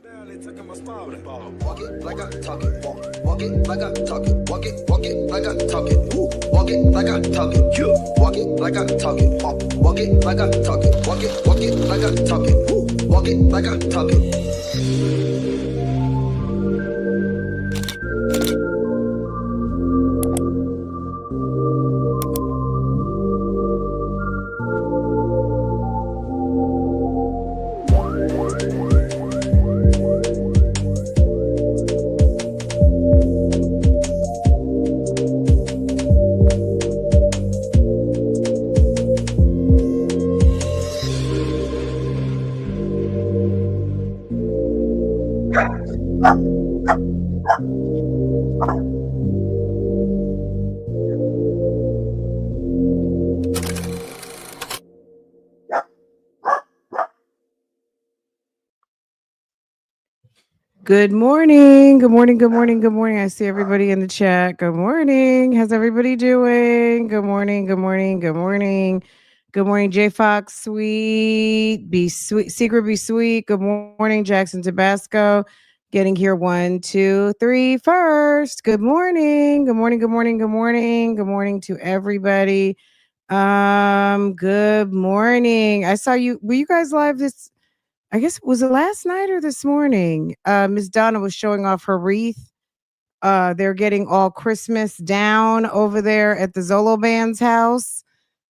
Walk it like I talk it. Walk it like I talk it. Walk it like I talk it. Walk it like I talk it. Walk it like I talk it. Walk it like I talk it. Walk it like I talk it. Walk it like I talk it. Good morning. Good morning. Good morning. Good morning. I see everybody in the chat. Good morning. How's everybody doing? Good morning. Good morning. Good morning. Good morning, J Fox. Sweet. Be sweet. Secret be sweet. Good morning, Jackson Tabasco. Getting here 1, 2, 3 first. Good morning. Good morning. Good morning. Good morning. Good morning to everybody. Good morning. I saw you. Were you guys live this? I guess was it last night or this morning? Miss Donna was showing off her wreath. They're getting all Christmas down over there at the Zolo Band's house.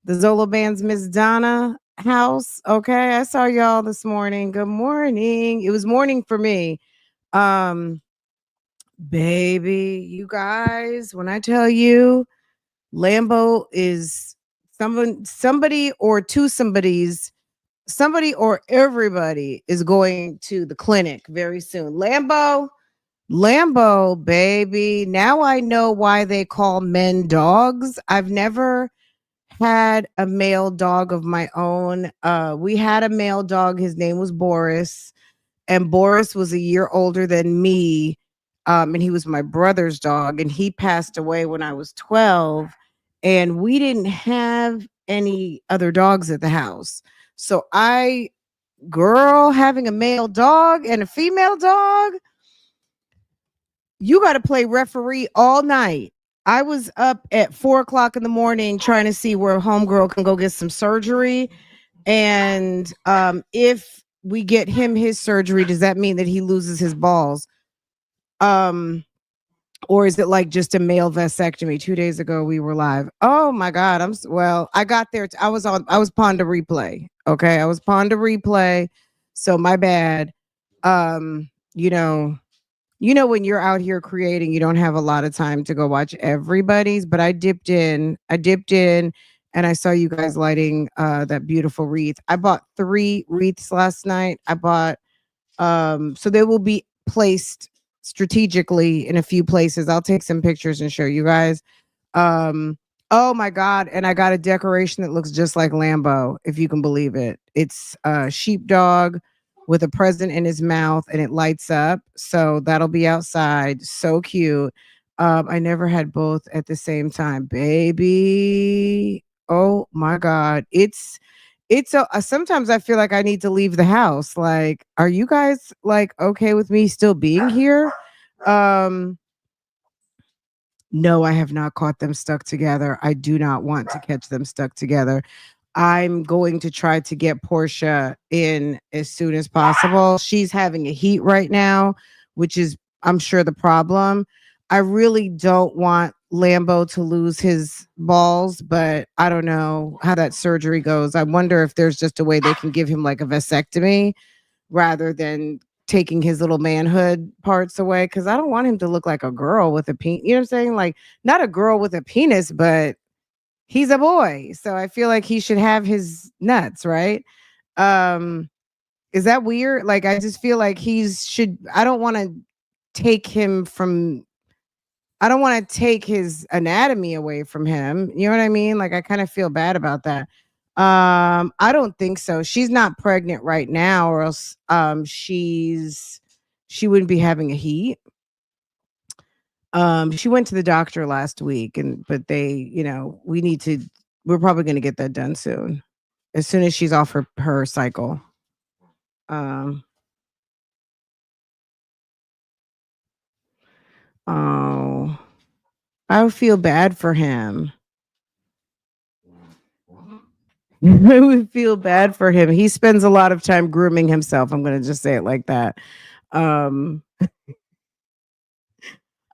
The Zolo Band's Miss Donna house. Okay, I saw y'all this morning. Good morning. It was morning for me. Baby, you guys, when I tell you Lambo is somebody or two somebodies, somebody or everybody is going to the clinic very soon. Lambo, baby. Now I know why they call men dogs. I've never had a male dog of my own. We had a male dog. His name was Boris, and Boris was a year older than me. And he was my brother's dog, and he passed away when I was 12. And we didn't have any other dogs at the house. So having a male dog and a female dog, you got to play referee all night. I was up at 4:00 in the morning trying to see where homegirl can go get some surgery. And if we get him his surgery, does that mean that he loses his balls? Or is it like just a male vasectomy? 2 days ago we were live. Oh my God. I got there. I was pawned to replay. Okay. I was pawned to replay. So my bad. You know, when you're out here creating, you don't have a lot of time to go watch everybody's, but I dipped in and I saw you guys lighting that beautiful wreath. I bought 3 wreaths last night. I bought so they will be placed strategically in a few places. I'll take some pictures and show you guys. Oh my God. And I got a decoration that looks just like Lambo, if you can believe it. It's a sheepdog with a present in his mouth and it lights up. So that'll be outside. So cute. I never had both at the same time, baby. Oh my God. Sometimes I feel like I need to leave the house. Like, are you guys like okay with me still being here? No, I have not caught them stuck together. I do not want to catch them stuck together. I'm going to try to get Portia in as soon as possible. She's having a heat right now, which is, I'm sure, the problem. I really don't want Lambo to lose his balls, but I don't know how that surgery goes. I wonder if there's just a way they can give him like a vasectomy rather than taking his little manhood parts away, because I don't want him to look like a girl with a penis. You know what I'm saying? Like, not a girl with a penis, but he's a boy. So I feel like he should have his nuts, right? Um, is that weird? Like, I just feel like I don't want to take him from, I don't want to take his anatomy away from him. You know what I mean? Like, I kind of feel bad about that. I don't think so. She's not pregnant right now, or else she wouldn't be having a heat. She went to the doctor last week, but we're probably gonna get that done soon. As soon as she's off her cycle. Um Oh, I would feel bad for him. I would feel bad for him. He spends a lot of time grooming himself. I'm going to just say it like that. Um,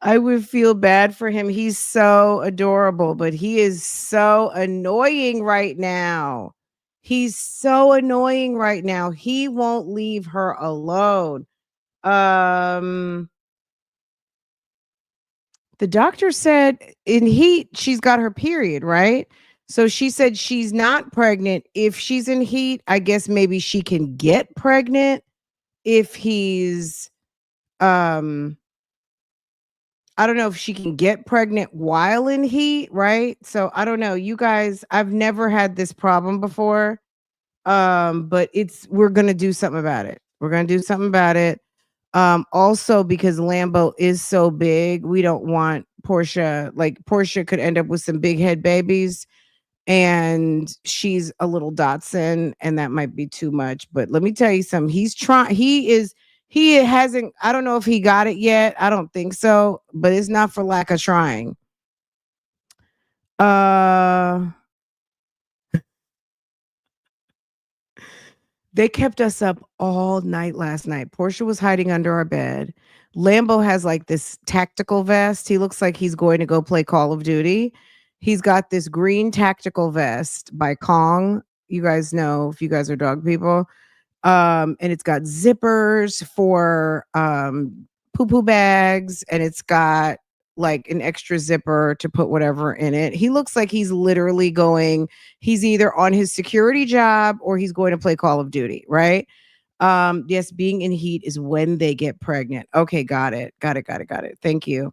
I would feel bad for him. He's so adorable, but he is so annoying right now. He's so annoying right now. He won't leave her alone. Um, the doctor said in heat, she's got her period, right? So she said she's not pregnant. If she's in heat, I guess maybe she can get pregnant if he's um I don't know if she can get pregnant while in heat, right? So I don't know. You guys, I've never had this problem before. But we're gonna do something about it. We're gonna do something about it. Also because Lambo is so big, we don't want Portia, like Portia could end up with some big head babies and she's a little Dotson and that might be too much. But let me tell you something. He hasn't, I don't know if he got it yet. I don't think so, but it's not for lack of trying. Uh They kept us up all night last night. Portia was hiding under our bed. Lambo has like this tactical vest. He looks like he's going to go play Call of Duty. He's got this green tactical vest by Kong. You guys know if you guys are dog people. And it's got zippers for poo poo bags, and it's got like an extra zipper to put whatever in it. He looks like he's literally going, he's either on his security job or he's going to play Call of Duty, right? Yes, being in heat is when they get pregnant. Okay, got it. Got it, got it, got it. Thank you.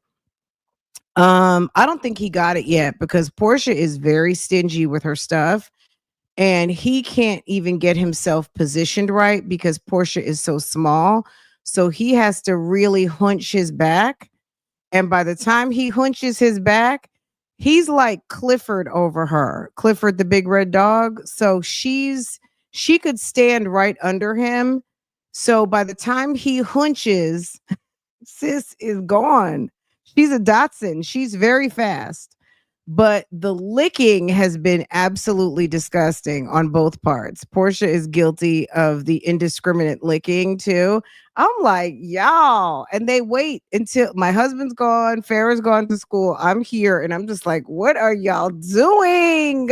I don't think he got it yet because Portia is very stingy with her stuff and he can't even get himself positioned right because Portia is so small. So he has to really hunch his back. And by the time he hunches his back, he's like Clifford over her, Clifford the big red dog. So she could stand right under him. So by the time he hunches, sis is gone. She's a Dotson. She's very fast. But the licking has been absolutely disgusting on both parts. Portia is guilty of the indiscriminate licking too. I'm like, y'all. And they wait until my husband's gone, Farrah's gone to school. I'm here and I'm just like, what are y'all doing?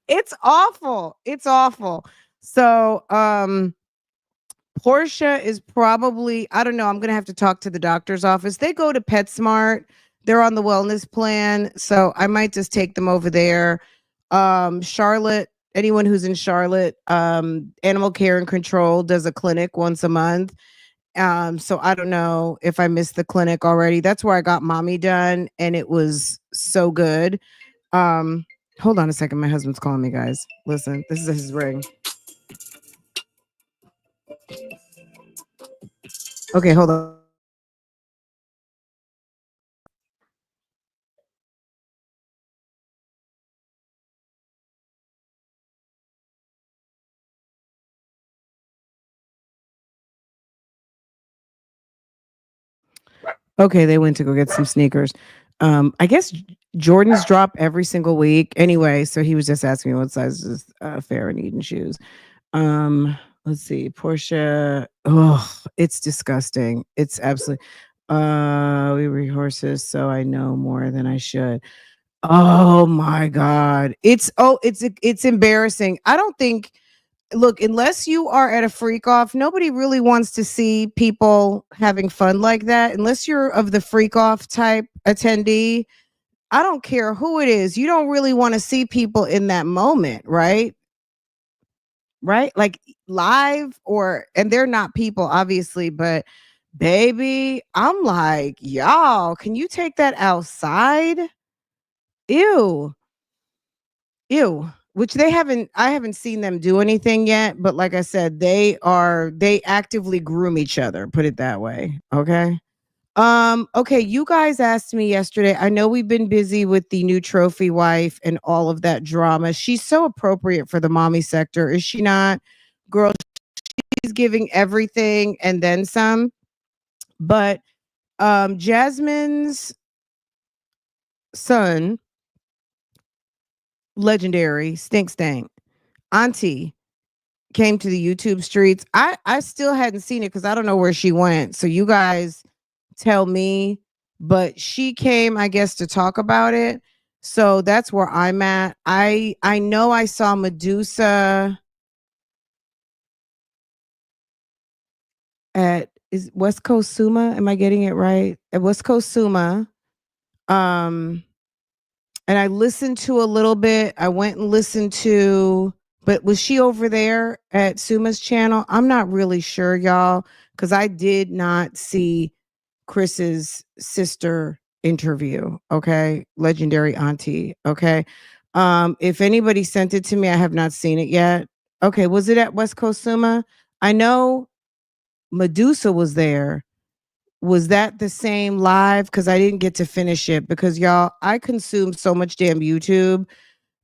It's awful. It's awful. So, Portia is probably, I don't know, I'm going to have to talk to the doctor's office. They go to PetSmart. They're on the wellness plan, so I might just take them over there. Charlotte, anyone who's in Charlotte, Animal Care and Control does a clinic once a month. So I don't know if I missed the clinic already. That's where I got mommy done and it was so good. Um, Hold on a second. My husband's calling me, guys. Listen, this is his ring. Okay, hold on. Okay, they went to go get some sneakers. I guess Jordans drop every single week anyway. So he was just asking me what size is Farrah need in shoes. Let's see, Portia. Oh, it's disgusting. It's absolutely. We read horses, so I know more than I should. Oh my god, it's embarrassing. I don't think look, unless you are at a freak off, nobody really wants to see people having fun like that. Unless you're of the freak off type attendee, I don't care who it is. You don't really want to see people in that moment, right? Right? Like live or, and they're not people, obviously, but baby, I'm like, y'all, can you take that outside? Ew. Ew. Which I haven't seen them do anything yet, but like I said, they actively groom each other, put it that way. Okay. Okay, you guys asked me yesterday. I know we've been busy with the new trophy wife and all of that drama. She's so appropriate for the mommy sector, is she not? Girl, she's giving everything and then some. But Jasmine's son, legendary Stink Stank, Auntie, came to the YouTube streets. I still hadn't seen it because I don't know where she went. So you guys tell me. But she came, I guess, to talk about it. So that's where I'm at. I know I saw Medusa at is West Coast Suma. Am I getting it right? At West Coast Suma. Um, and I listened to a little bit. I went and listened to, but was she over there at Suma's channel? I'm not really sure, y'all, because I did not see Chris's sister interview. Okay. Legendary Auntie. Okay. If anybody sent it to me, I have not seen it yet. Okay. Was it at West Coast Suma? I know Medusa was there. Was that the same live? Because I didn't get to finish it because y'all, I consume so much damn YouTube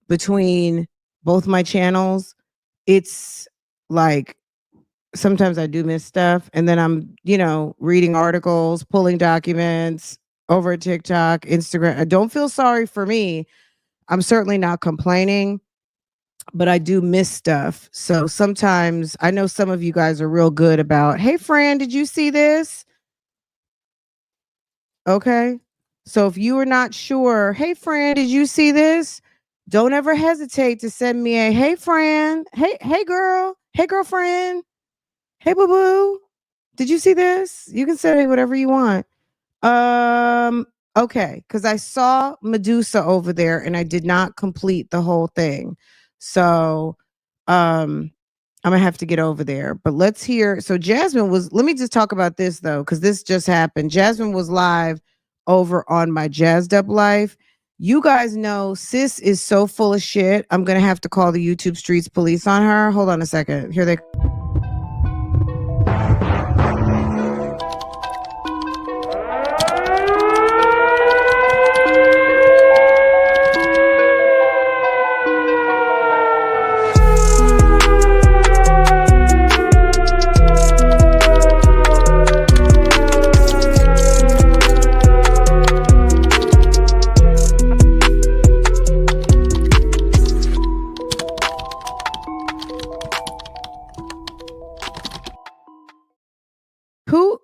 between both my channels. It's like sometimes I do miss stuff. And then I'm, reading articles, pulling documents over TikTok, Instagram. Don't feel sorry for me. I'm certainly not complaining, but I do miss stuff. So sometimes I know some of you guys are real good about, hey, friend, did you see this? Okay. So if you are not sure, hey, friend, did you see this? Don't ever hesitate to send me a, hey, friend, hey, girl, hey, girlfriend, hey, boo boo. Did you see this? You can say whatever you want. Okay, because I saw Medusa over there and I did not complete the whole thing. So I'm gonna have to get over there. But let's hear. So Jasmine was, let me just talk about this though, because this just happened. Jasmine was live over on my Jazzed Up Life. You guys know sis is so full of shit. I'm gonna have to call the YouTube streets police on her. Hold on a second. Here they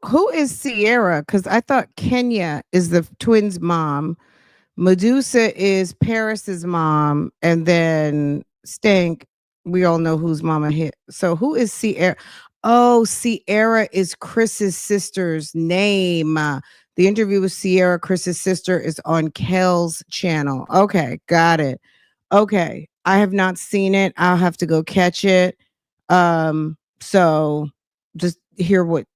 Who is Sierra? Because I thought Kenya is the twins' mom. Medusa is Paris's mom, and then Stank. We all know whose mama hit. So who is Sierra? Oh, Sierra is Chris's sister's name. The interview with Sierra, Chris's sister, is on Kel's channel. Okay, got it. Okay, I have not seen it. I'll have to go catch it. So just hear what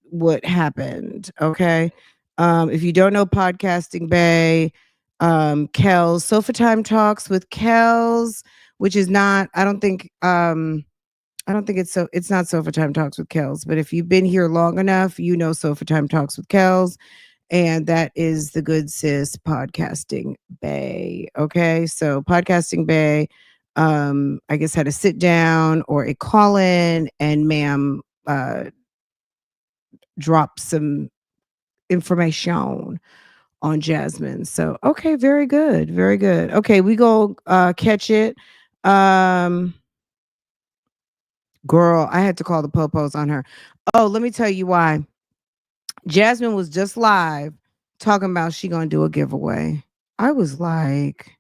happened. Okay. If you don't know Podcasting Bay, Kel's Sofa Time Talks with Kel's, which is not, I don't think it's not Sofa Time Talks with Kel's, but if you've been here long enough, you know Sofa Time Talks with Kel's, and that is the good sis Podcasting Bay. Okay. So Podcasting Bay, I guess had a sit down or a call in, and ma'am dropped some information on Jasmine. So okay, very good. Very good. Okay, we go catch it. Girl, I had to call the popos on her. Oh, let me tell you why. Jasmine was just live talking about she gonna do a giveaway. I was like,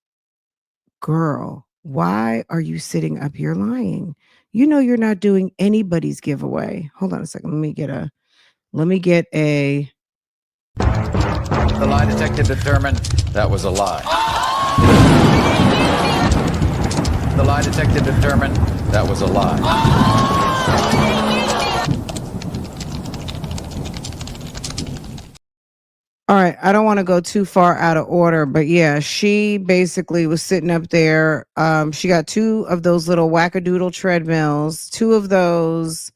girl, why are you sitting up here lying? You know you're not doing anybody's giveaway. Hold on a second. Let me get a The lie detector determined that was a lie. The lie detector determined that was a lie. All right, I don't want to go too far out of order, but yeah, she basically was sitting up there. She got two of those little wackadoodle treadmills, two of those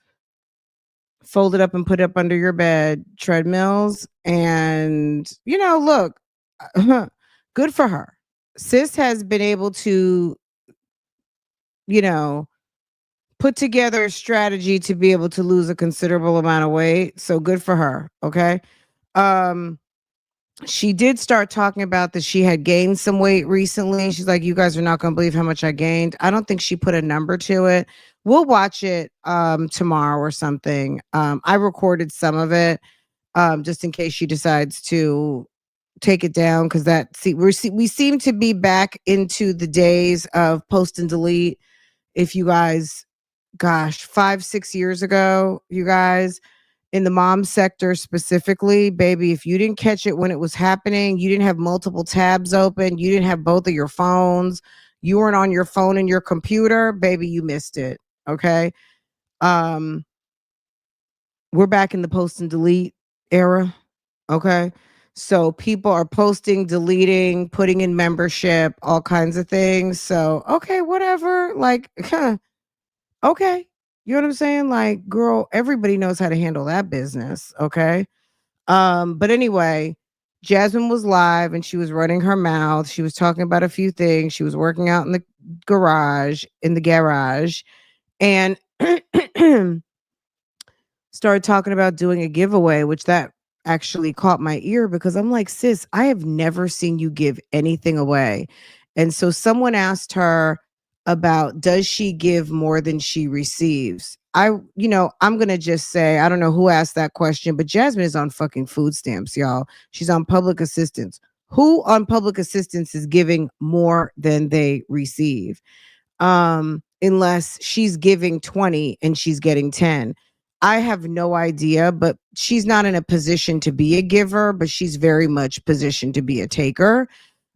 folded up and put up under your bed treadmills. And, look, good for her. Sis has been able to, put together a strategy to be able to lose a considerable amount of weight. So good for her. Okay. Um, she did start talking about that she had gained some weight recently. She's like, you guys are not going to believe how much I gained. I don't think she put a number to it. We'll watch it tomorrow or something. I recorded some of it just in case she decides to take it down, because we seem to be back into the days of post and delete. If you guys, gosh, 5-6 years ago, you guys, in the mom sector specifically, baby, if you didn't catch it when it was happening, you didn't have multiple tabs open, you didn't have both of your phones, you weren't on your phone and your computer, baby, you missed it. Okay. Um, we're back in the post and delete era. Okay. So people are posting, deleting, putting in membership, all kinds of things. So, okay, whatever. Like, okay. You know what I'm saying? Like, girl, everybody knows how to handle that business. Okay. But anyway, Jasmine was live and she was running her mouth. She was talking about a few things. She was working out in the garage, and started talking about doing a giveaway, which that actually caught my ear, because I'm like, sis, I have never seen you give anything away. And so someone asked her about, does she give more than she receives? I'm going to just say, I don't know who asked that question, but Jasmine is on fucking food stamps, y'all. She's on public assistance. Who on public assistance is giving more than they receive? Unless she's giving 20 and she's getting 10. I have no idea, but she's not in a position to be a giver, but she's very much positioned to be a taker.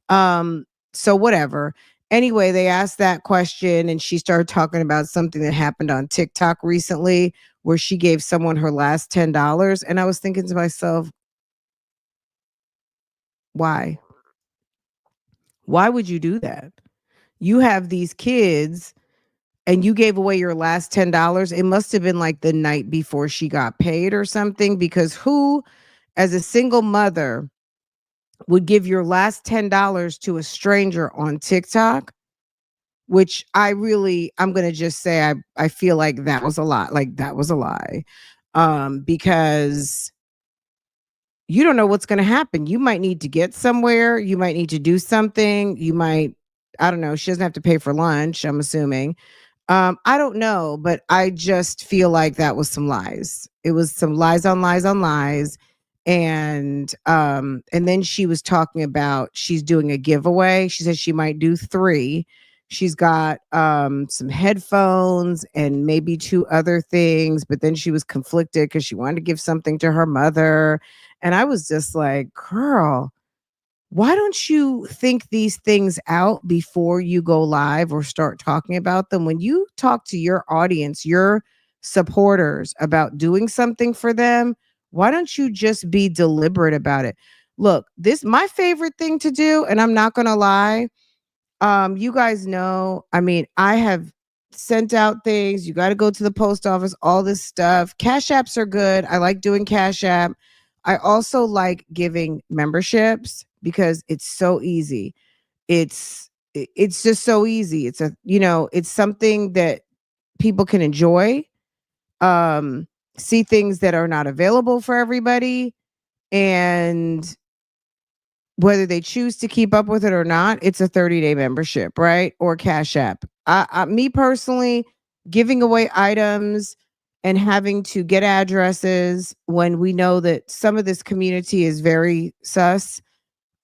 So whatever. Anyway, they asked that question and she started talking about something that happened on TikTok recently where she gave someone her last $10. And I was thinking to myself, why? Why would you do that? You have these kids and you gave away your last $10. It must have been like the night before she got paid or something, because who, as a single mother, would give your last $10 to a stranger on TikTok? Which I'm going to just say, I feel like that was a lot. Like, that was a lie. Because you don't know what's going to happen. You might need to get somewhere. You might need to do something. I don't know. She doesn't have to pay for lunch, I'm assuming. I don't know, but I just feel like that was some lies. It was some lies on lies on lies. And then she was talking about she's doing a giveaway. She said she might do 3. She's got some headphones and maybe 2 other things, but then she was conflicted because she wanted to give something to her mother. And I was just like, girl, why don't you think these things out before you go live or start talking about them? When you talk to your audience, your supporters, about doing something for them, why don't you just be deliberate about it? Look, this my favorite thing to do, and I'm not going to lie. You guys know, I mean, I have sent out things. You got to go to the post office, all this stuff. Cash apps are good. I like doing Cash App. I also like giving memberships because it's so easy. It's just so easy. It's something that people can enjoy. See things that are not available for everybody, and whether they choose to keep up with it or not, it's a 30-day membership, right? Or Cash App. Me personally, giving away items and having to get addresses when we know that some of this community is very sus.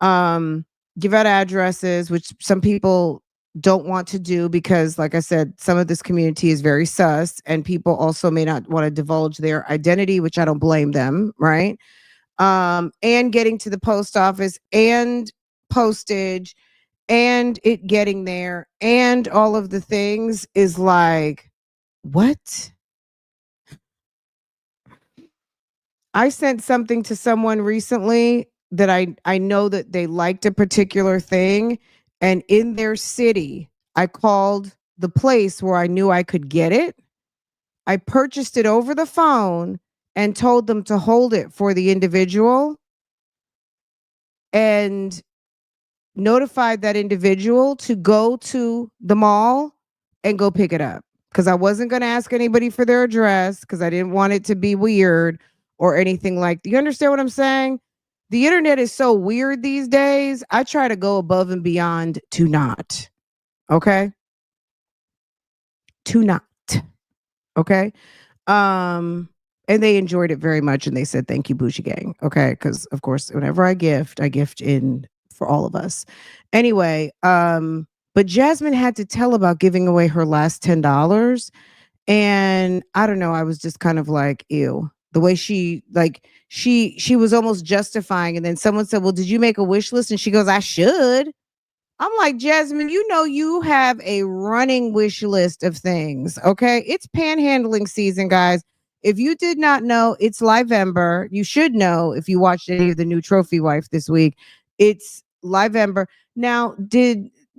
Give out addresses, which some people don't want to do because, like I said, some of this community is very sus, and people also may not want to divulge their identity, which I don't blame them, right? And getting to the post office and postage and it getting there and all of the things is like, what? I sent something to someone recently that I know that they liked a particular thing, and in their city, I called the place where I knew I could get it. I purchased it over the phone and told them to hold it for the individual, and notified that individual to go to the mall and go pick it up because I wasn't going to ask anybody for their address because I didn't want it to be weird or anything like. You understand what I'm saying? The internet is so weird these days. I try to go above and beyond to not. Okay? To not. Okay? And they enjoyed it very much and they said thank you, Bougie Gang. Okay? Because of course, whenever I gift in for all of us. Anyway, but Jasmine had to tell about giving away her last $10. And I don't know, I was just kind of like, ew. The way she was almost justifying. And then someone said, well, did you make a wish list? And she goes, I should. I'm like, Jasmine, you know, you have a running wish list of things. Okay. It's panhandling season, guys. If you did not know, it's LIEVEMBER. You should know if you watched any of the new Trophy Wife this week. It's LIEVEMBER. Now,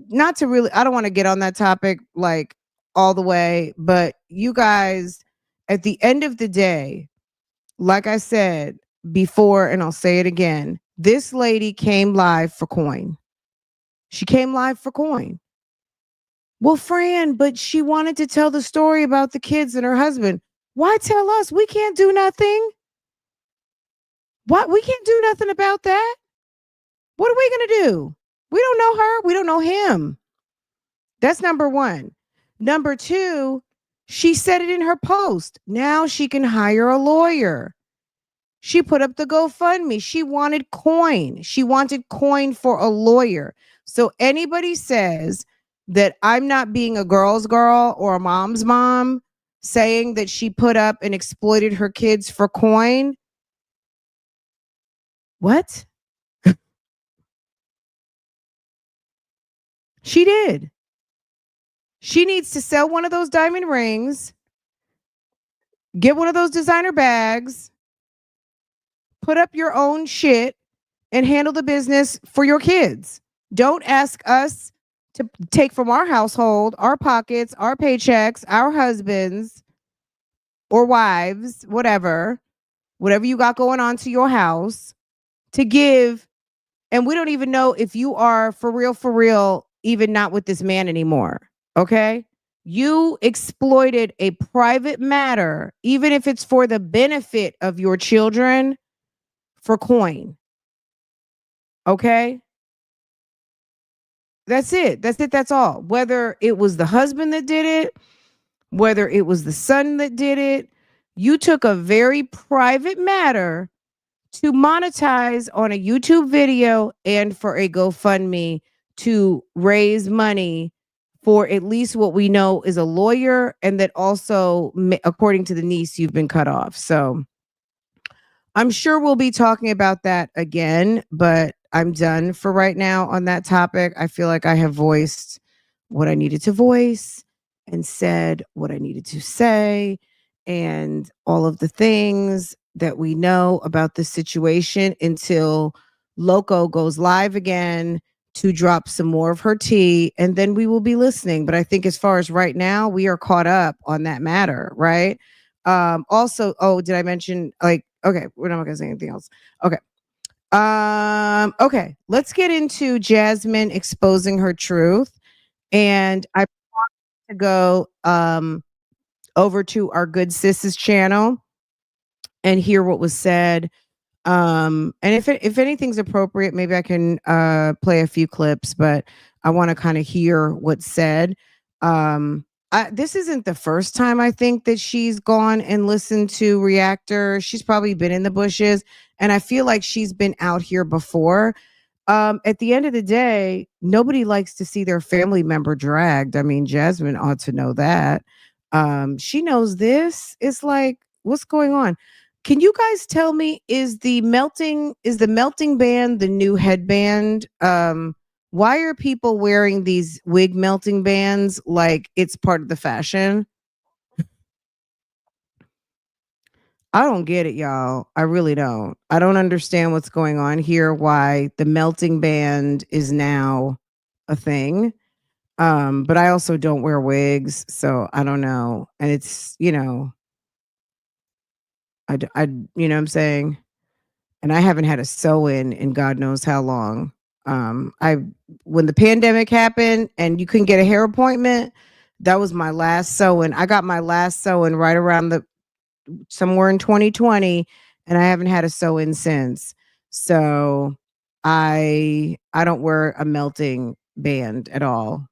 not to really, I don't want to get on that topic like all the way, but you guys, at the end of the day, like I said before, and I'll say it again, this lady came live for coin. She came live for coin. Well, Fran, but she wanted to tell the story about the kids and her husband. Why tell us? We can't do nothing. What? We can't do nothing about that. What are we going to do? We don't know her. We don't know him. That's number one. Number two, she said it in her post. Now she can hire a lawyer. She put up the GoFundMe. She wanted coin. She wanted coin for a lawyer. So anybody says that I'm not being a girl's girl or a mom's mom, saying that she put up and exploited her kids for coin. What? She did. She needs to sell one of those diamond rings, get one of those designer bags, put up your own shit, and handle the business for your kids. Don't ask us to take from our household, our pockets, our paychecks, our husbands or wives, whatever you got going on to your house to give. And we don't even know if you are for real, even not with this man anymore. Okay. You exploited a private matter, even if it's for the benefit of your children, for coin. Okay. That's it. That's all. Whether it was the husband that did it, whether it was the son that did it, you took a very private matter to monetize on a YouTube video and for a GoFundMe to raise money for at least what we know is a lawyer, and that also, according to the niece, you've been cut off. So I'm sure we'll be talking about that again, but I'm done for right now on that topic. I feel like I have voiced what I needed to voice and said what I needed to say and all of the things that we know about the situation until Loco goes live again to drop some more of her tea, and then we will be listening. But I think as far as right now, we are caught up on that matter, right? Also, did I mention, like, okay, we're not gonna say anything else. Okay. Okay, let's get into Jasmine exposing her truth. And I want to go over to our good sis's channel and hear what was said. And if anything's appropriate, maybe I can play a few clips, but I want to kind of hear what's said. This isn't the first time I think that she's gone and listened to Reactor. She's probably been in the bushes, and I feel like she's been out here before. At the end of the day, nobody likes to see their family member dragged. I mean, Jasmine ought to know that. She knows this. It's like, what's going on? Can you guys tell me, is the melting band the new headband? Why are people wearing these wig melting bands like it's part of the fashion? I don't get it, y'all. I really don't. I don't understand what's going on here, why the melting band is now a thing. But I also don't wear wigs, so I don't know. And it's, I, you know what I'm saying? And I haven't had a sew-in God knows how long. When the pandemic happened and you couldn't get a hair appointment, That was my last sewing. I got my last sewing right around somewhere in 2020, and I haven't had a sew-in since. So I don't wear a melting band at all.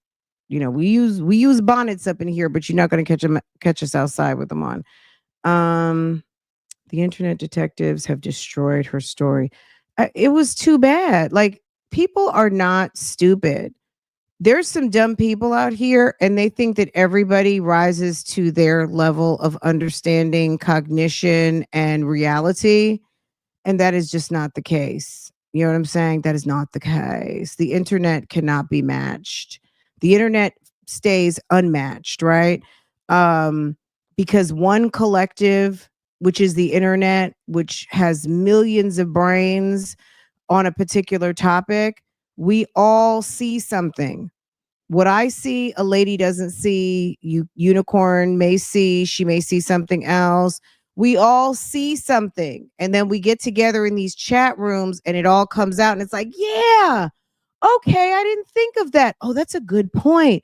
You know, we use bonnets up in here, but you're not going to catch us outside with them on. The internet detectives have destroyed her story. It was too bad. Like, people are not stupid. There's some dumb people out here, and they think that everybody rises to their level of understanding, cognition, and reality. And that is just not the case. You know what I'm saying? That is not the case. The internet cannot be matched. The internet stays unmatched, right? Because one collective, which is the internet, which has millions of brains on a particular topic, we all see something. What I see, a lady doesn't see. Unicorn may see. She may see something else. We all see something. And then we get together in these chat rooms and it all comes out and it's like, yeah, okay, I didn't think of that. Oh, that's a good point.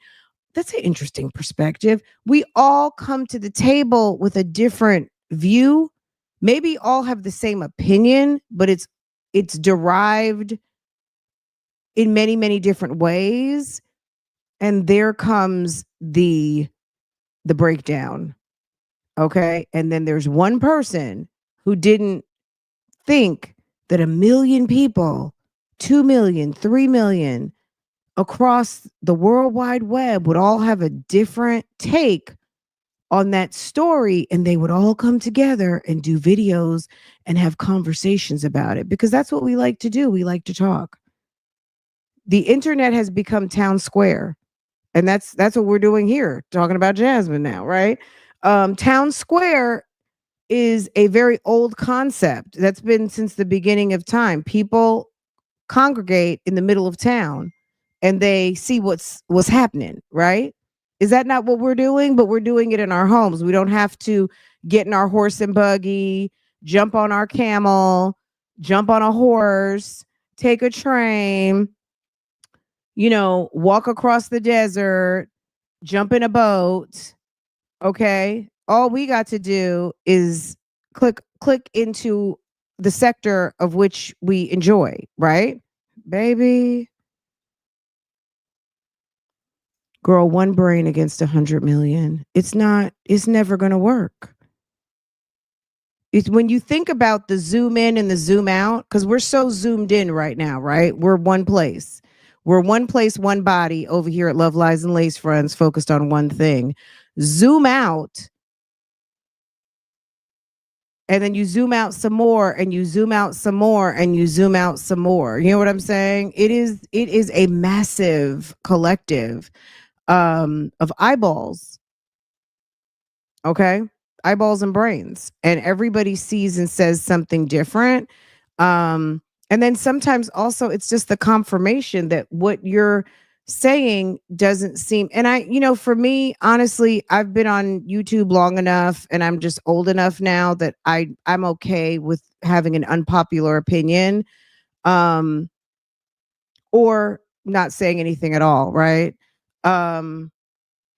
That's an interesting perspective. We all come to the table with a different view. Maybe all have the same opinion, but it's derived in many, many different ways. And there comes the breakdown. Okay. And then there's one person who didn't think that 1 million people, 2 million, 3 million across the World Wide Web would all have a different take on that story, and they would all come together and do videos and have conversations about it, because that's what we like to do. We like to talk. The internet has become town square. And that's what we're doing here, talking about Jasmine now, right? Town square is a very old concept that's been since the beginning of time. People congregate in the middle of town and they see what's happening, right? Is that not what we're doing? But we're doing it in our homes. We don't have to get in our horse and buggy, jump on our camel, jump on a horse, take a train, walk across the desert, jump in a boat. Okay. All we got to do is click into the sector of which we enjoy, right? Baby. Girl, one brain against 100 million. It's never going to work. It's when you think about the zoom in and the zoom out, because we're so zoomed in right now, right? We're one place. We're one place, one body over here at Love, Lies, and Lace Fronts, focused on one thing. Zoom out. And then you zoom out some more, and you zoom out some more, and you zoom out some more. You know what I'm saying? It is a massive collective of eyeballs. Okay? Eyeballs and brains. And everybody sees and says something different. And then sometimes also it's just the confirmation that what you're saying doesn't seem, and for me, honestly, I've been on YouTube long enough and I'm just old enough now that I'm okay with having an unpopular opinion, or not saying anything at all, right?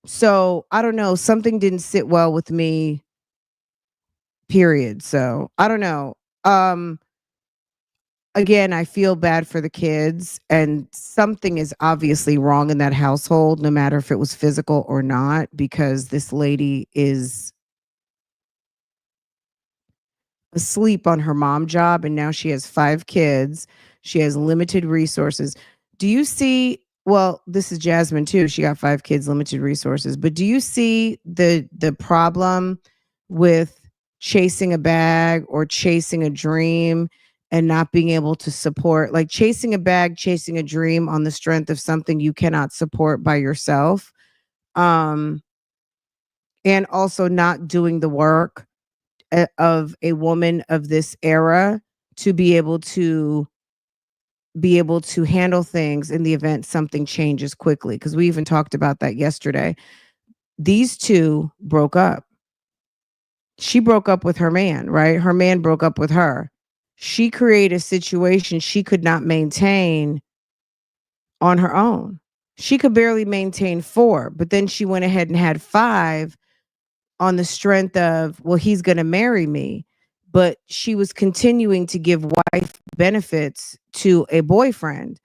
So I don't know, something didn't sit well with me, period. So I don't know. Again, I feel bad for the kids, and something is obviously wrong in that household, no matter if it was physical or not, because this lady is asleep on her mom job, and now she has 5 kids. She has limited resources. Do you see? Well, this is Jasmine too. She got 5 kids, limited resources. But do you see the problem with chasing a bag or chasing a dream and not being able to support, like chasing a bag, chasing a dream on the strength of something you cannot support by yourself, and also not doing the work of a woman of this era to be able to handle things in the event something changes quickly, because we even talked about that yesterday. These two broke up. She broke up with her man, right? Her man broke up with her. She created a situation she could not maintain on her own. She could barely maintain 4, but then she went ahead and had 5 on the strength of, well, he's going to marry me. But she was continuing to give wife benefits to a boyfriend.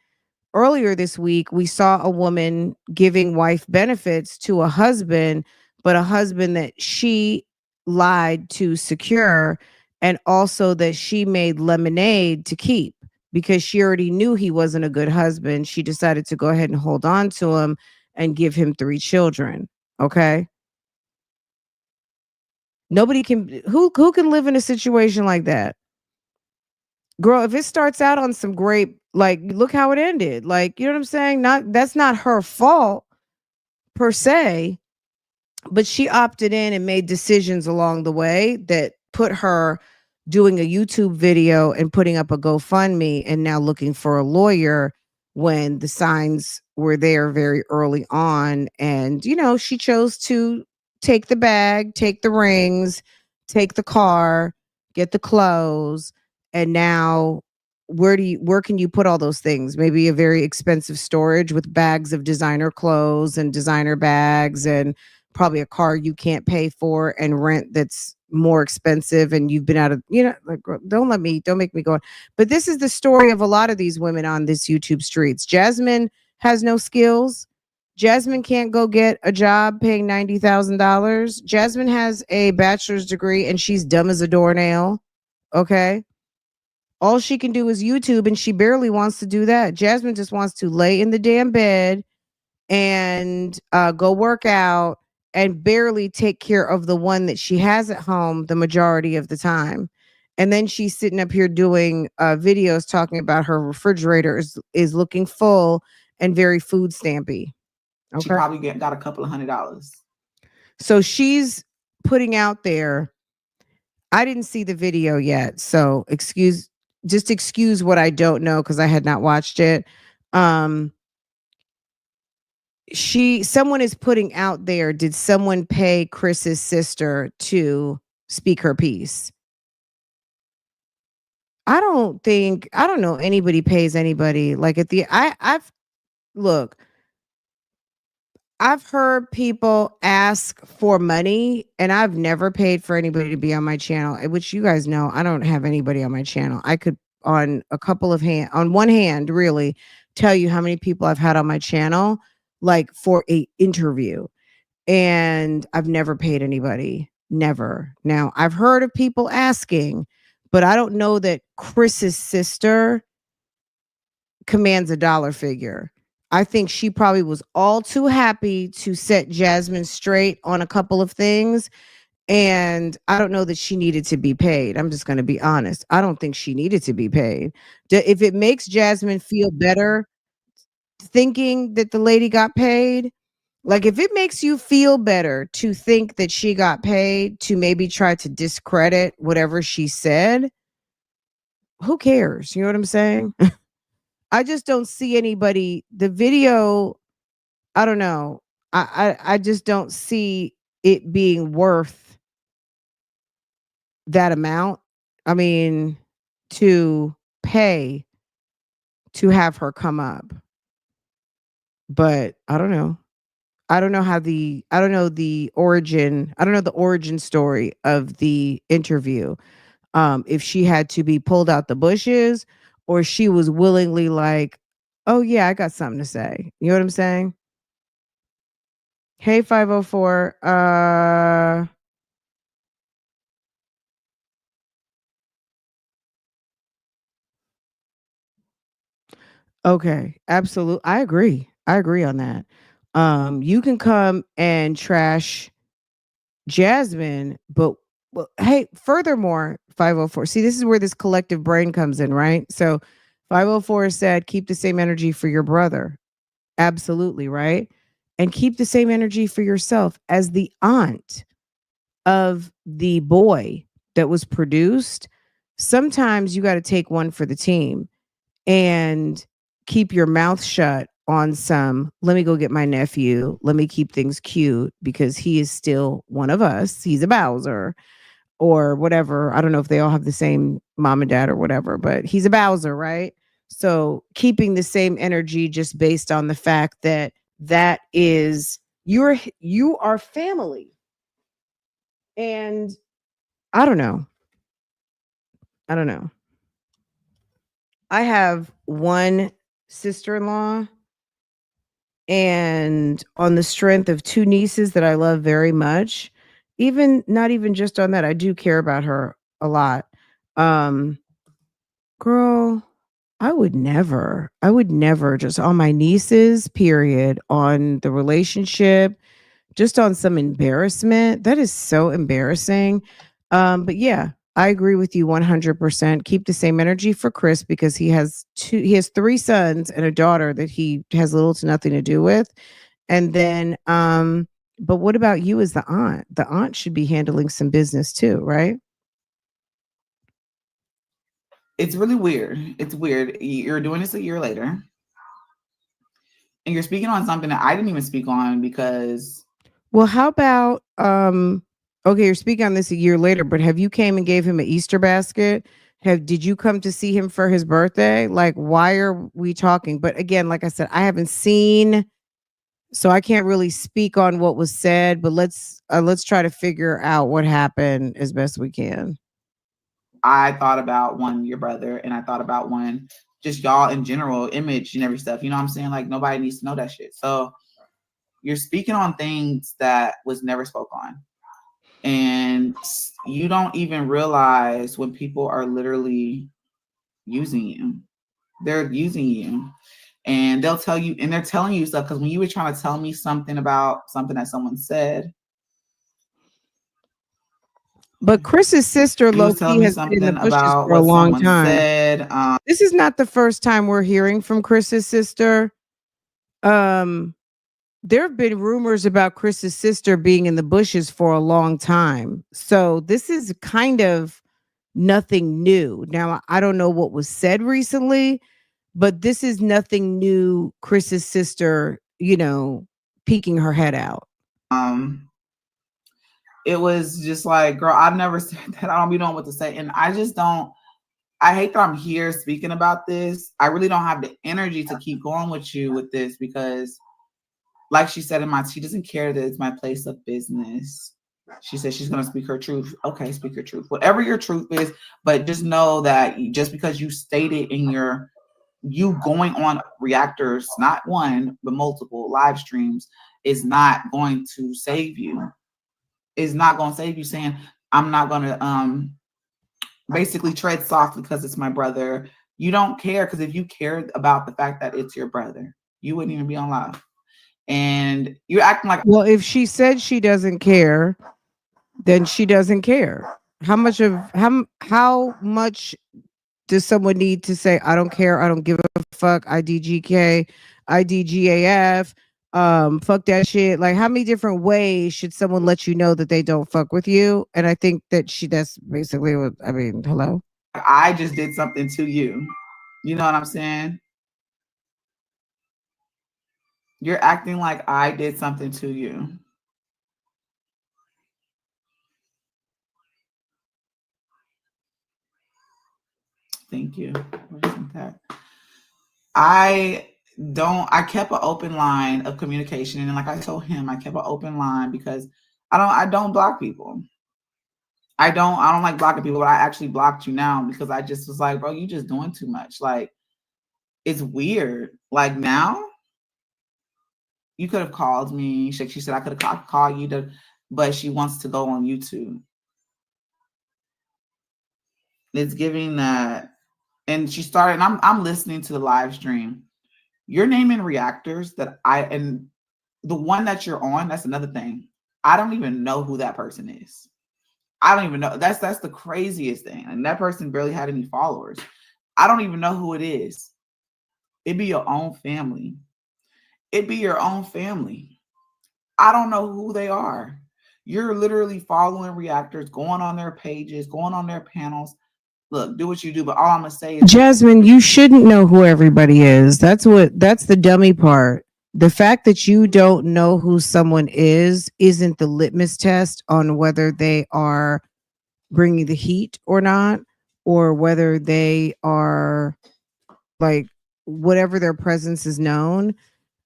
Earlier this week, we saw a woman giving wife benefits to a husband, but a husband that she lied to secure, and also that she made lemonade to keep because she already knew he wasn't a good husband. She decided to go ahead and hold on to him and give him 3 children. Okay. Nobody can who can live in a situation like that? Girl, if it starts out on some great, like, look how it ended. Like, you know what I'm saying? That's not her fault per se, but she opted in and made decisions along the way that put her doing a YouTube video and putting up a GoFundMe and now looking for a lawyer when the signs were there very early on. And, she chose to take the bag, take the rings, take the car, get the clothes. And now where can you put all those things? Maybe a very expensive storage with bags of designer clothes and designer bags, and probably a car you can't pay for, and rent that's more expensive, and you've been out of, like, don't make me go on. But this is the story of a lot of these women on this YouTube streets. Jasmine has no skills. Jasmine can't go get a job paying $90,000. Jasmine has a bachelor's degree and she's dumb as a doornail. Okay. All she can do is YouTube, and she barely wants to do that. Jasmine just wants to lay in the damn bed and go work out and barely take care of the one that she has at home the majority of the time. And then she's sitting up here doing videos talking about her refrigerator is looking full and very food stampy. Okay. She probably got a couple of $100. So she's putting out there. I didn't see the video yet, so excuse what I don't know because I had not watched it. Someone is putting out there, did someone pay Chris's sister to speak her piece? I don't know anybody pays anybody. Like I've heard people ask for money, and I've never paid for anybody to be on my channel, which you guys know I don't have anybody on my channel. I could on one hand really tell you how many people I've had on my channel, like for a interview, and I've never paid anybody. Never. Now, I've heard of people asking, but I don't know that Chris's sister commands a dollar figure. I think she probably was all too happy to set Jasmine straight on a couple of things. And I don't know that she needed to be paid. I'm just going to be honest. I don't think she needed to be paid. If it makes Jasmine feel better thinking that the lady got paid, like if it makes you feel better to think that she got paid to maybe try to discredit whatever she said, who cares? You know what I'm saying? I just don't see anybody. The video, I don't know. I just don't see it being worth that amount. I mean, to pay to have her come up. But I don't know. I don't know the origin story of the interview. If she had to be pulled out the bushes, or she was willingly like, oh yeah, I got something to say. You know what I'm saying? Hey, 504. Okay, absolutely. I agree on that. You can come and trash Jasmine, but hey, furthermore, 504. See, this is where this collective brain comes in, right? So 504 said, keep the same energy for your brother. Absolutely, right? And keep the same energy for yourself as the aunt of the boy that was produced. Sometimes you got to take one for the team and keep your mouth shut on some, let me go get my nephew. Let me keep things cute because he is still one of us. He's a Bowser or whatever. I don't know if they all have the same mom and dad or whatever, but he's a Bowser, right? So keeping the same energy just based on the fact that that is you are family. And I don't know. I don't know. I have one sister-in-law, and on the strength of two nieces that I love very much, even not even just on that, I do care about her a lot. Um, girl, I would never just on my nieces, period, on the relationship, just on some embarrassment. That is so embarrassing. But yeah, I agree with you 100%. Keep the same energy for Chris because he has three sons and a daughter that he has little to nothing to do with. And then but what about you as the aunt? The aunt should be handling some business too, right? It's really weird. It's weird. You're doing this a year later, and you're speaking on something that I didn't even speak on because. Well, how about okay, you're speaking on this a year later, but have you came and gave him an Easter basket? Did you come to see him for his birthday? Like, why are we talking? But again, like I said, I haven't seen, so I can't really speak on what was said, but let's try to figure out what happened as best we can. I thought about one, your brother, and I thought about one, just y'all in general, image and every stuff. You know what I'm saying? Like nobody needs to know that shit. So you're speaking on things that was never spoke on. And you don't even realize when people are literally using you. They're using you. And they'll tell you, and they're telling you stuff. Because when you were trying to tell me something about something that someone said, But Chris's sister, you was telling Loki, me has been in the something bushes about for a what long someone time. said. This is not the first time we're hearing from Chris's sister. There have been rumors about Chris's sister being in the bushes for a long time. So this is kind of nothing new. Now, I don't know what was said recently, but this is nothing new. Chris's sister, peeking her head out. It was just like, girl, I've never said that. I don't be knowing what to say. And I just don't, I hate that I'm here speaking about this. I really don't have the energy to keep going with you with this because like she said she doesn't care that it's my place of business. She said she's going to speak her truth. Okay, speak your truth. Whatever your truth is, but just know that just because you stated in you going on reactors, not one, but multiple live streams is not going to save you. Is not going to save you saying, I'm not going to basically tread softly because it's my brother. You don't care because if you cared about the fact that it's your brother, you wouldn't even be on live. And you're acting like, well, if she said she doesn't care, then she doesn't care. How much does someone need to say I don't care, I don't give a fuck, IDGK, IDGAF, fuck that shit? Like, how many different ways should someone let you know that they don't fuck with you? And I think that's basically what I mean. Hello, I just did something to you. You know what I'm saying? You're acting like I did something to you. Thank you. I kept an open line of communication. And like I told him, I kept an open line because I don't block people. I don't like blocking people, but I actually blocked you now because I just was like, bro, you just doing too much. Like, it's weird. Like now, you could have called me. She said I could have called you but she wants to go on YouTube. It's giving that, and she started, and I'm listening to the live stream. You're naming reactors and the one that you're on, that's another thing. I don't even know who that person is. I don't even know. That's the craziest thing. And that person barely had any followers. I don't even know who it is. It'd be your own family. It'd be your own family. I don't know who they are. You're literally following reactors, going on their pages, going on their panels. Look, do what you do. But all I'm going to say is, Jasmine, you shouldn't know who everybody is. That's the dummy part. The fact that you don't know who someone isn't the litmus test on whether they are bringing the heat or not, or whether they are like whatever their presence is known.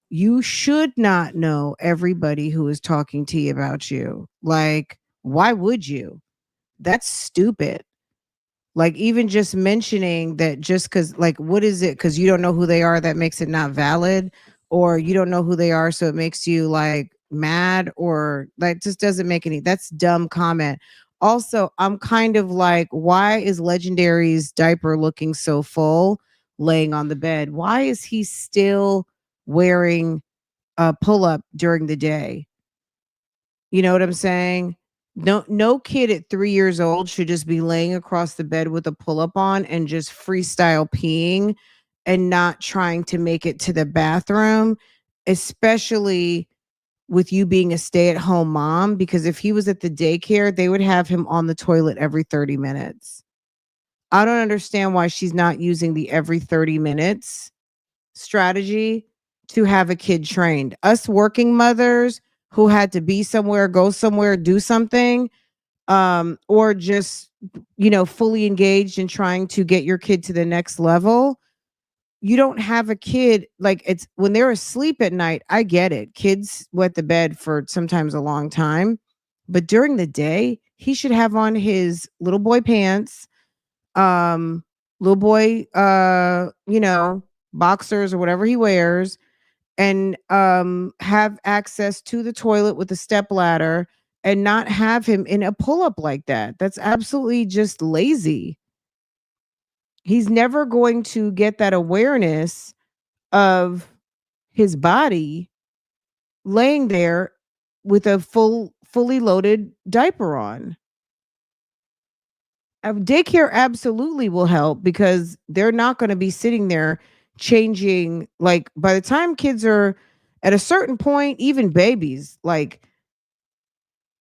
You should not know everybody who is talking to you about you. Like, why would you? That's stupid. Like, even just mentioning that, just because, like, what is it? Because you don't know who they are, that makes it not valid, or you don't know who they are, so it makes you like mad, or like, just doesn't make any. That's dumb comment. Also, I'm kind of like, why is Legendary's diaper looking so full, laying on the bed? Why is he still wearing a pull up during the day? You know what I'm saying? No kid at 3 years old should just be laying across the bed with a pull-up on and just freestyle peeing and not trying to make it to the bathroom, especially with you being a stay-at-home mom, because if he was at the daycare, they would have him on the toilet every 30 minutes. I don't understand why she's not using the every 30 minutes strategy to have a kid trained. Us working mothers who had to be somewhere, go somewhere, do something, or just, fully engaged in trying to get your kid to the next level. You don't have a kid, like, it's when they're asleep at night. I get it. Kids wet the bed for sometimes a long time, but during the day, he should have on his little boy pants, um, little boy, boxers or whatever he wears, and have access to the toilet with a step ladder, and not have him in a pull-up like that. That's absolutely just lazy. He's never going to get that awareness of his body laying there with a fully loaded diaper on. Daycare absolutely will help, because they're not going to be sitting there changing. Like, by the time kids are at a certain point, even babies, like,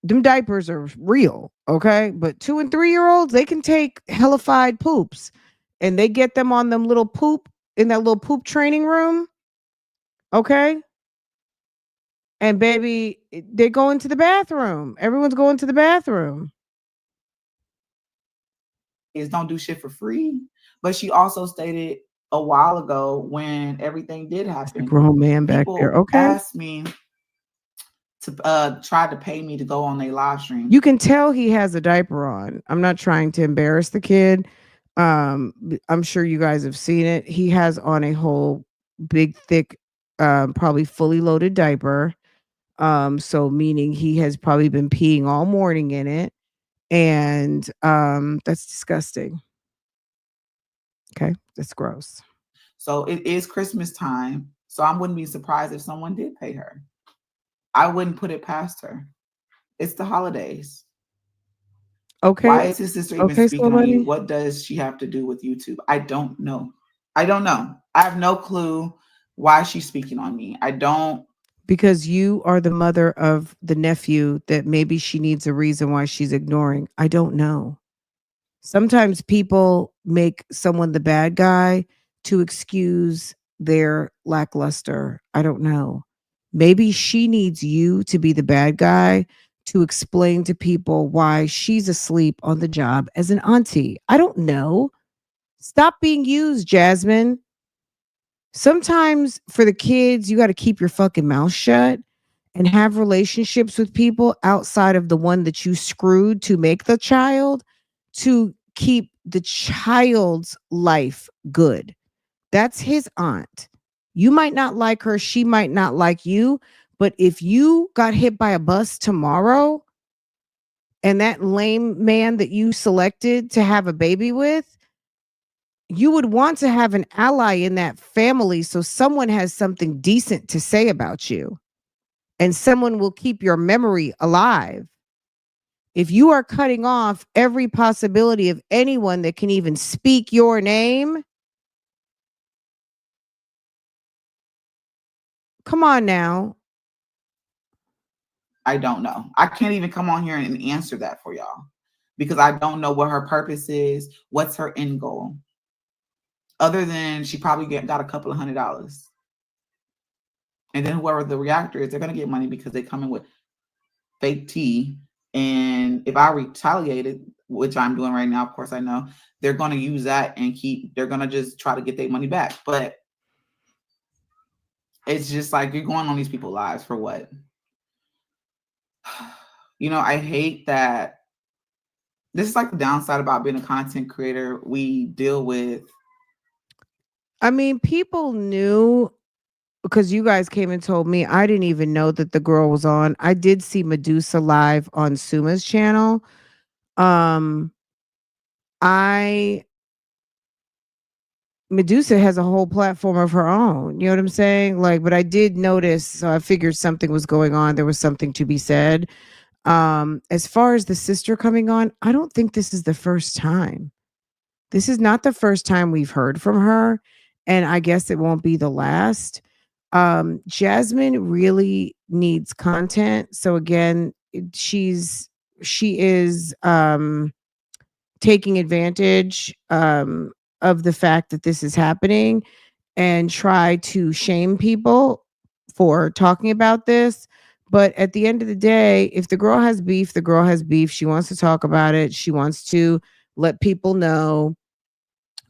them diapers are real, okay? But 2 and 3 year olds, they can take hellified poops, and they get them on them little poop in that little poop training room, okay? And baby, they go into the bathroom. Everyone's going to the bathroom. Is don't do shit for free. But she also stated a while ago, when everything did The happen, grown man back there, people okay? asked me to try to pay me to go on their live stream. You can tell he has a diaper on. I'm not trying to embarrass the kid. I'm sure you guys have seen it. He has on a whole big, thick, probably fully loaded diaper. So meaning he has probably been peeing all morning in it. And that's disgusting. Okay. That's gross. So it is Christmas time. So I wouldn't be surprised if someone did pay her. I wouldn't put it past her. It's the holidays. Okay. Why is his sister even Okay, speaking on you? somebody. What does she have to do with YouTube? I don't know. I don't know. I have no clue why she's speaking on me. I don't. Because you are the mother of the nephew that maybe she needs a reason why she's ignoring. I don't know. Sometimes people make someone the bad guy to excuse their lackluster. I don't know. Maybe she needs you to be the bad guy to explain to people why she's asleep on the job as an auntie. I don't know. Stop being used, Jasmine. Sometimes for the kids, you got to keep your fucking mouth shut and have relationships with people outside of the one that you screwed to make the child, to keep the child's life good. That's his aunt. You might not like her, she might not like you, but if you got hit by a bus tomorrow and that lame man that you selected to have a baby with, you would want to have an ally in that family, so someone has something decent to say about you and someone will keep your memory alive. If you are cutting off every possibility of anyone that can even speak your name, come on now. I don't know. I can't even come on here and answer that for y'all, because I don't know what her purpose is. What's her end goal? Other than she probably got a couple of $100. And then whoever the reactor is, they're going to get money because they come in with fake tea. And if I retaliated, which I'm doing right now, of course I know, they're going to use that and they're going to just try to get their money back. But it's just like you're going on these people's lives for what? You know, I hate that. This is like the downside about being a content creator. We deal with. I mean, people knew because you guys came and told me. I didn't even know that the girl was on. I did see Medusa live on Suma's channel. Um, I Medusa has a whole platform of her own. You know what I'm saying? Like, but I did notice, so I figured something was going on. There was something to be said. As far as the sister coming on, I don't think this is the first time. This is not the first time we've heard from her, and I guess it won't be the last. Jasmine really needs content. So again, she is taking advantage of the fact that this is happening and try to shame people for talking about this. But at the end of the day, if the girl has beef, the girl has beef. She wants to talk about it. She wants to let people know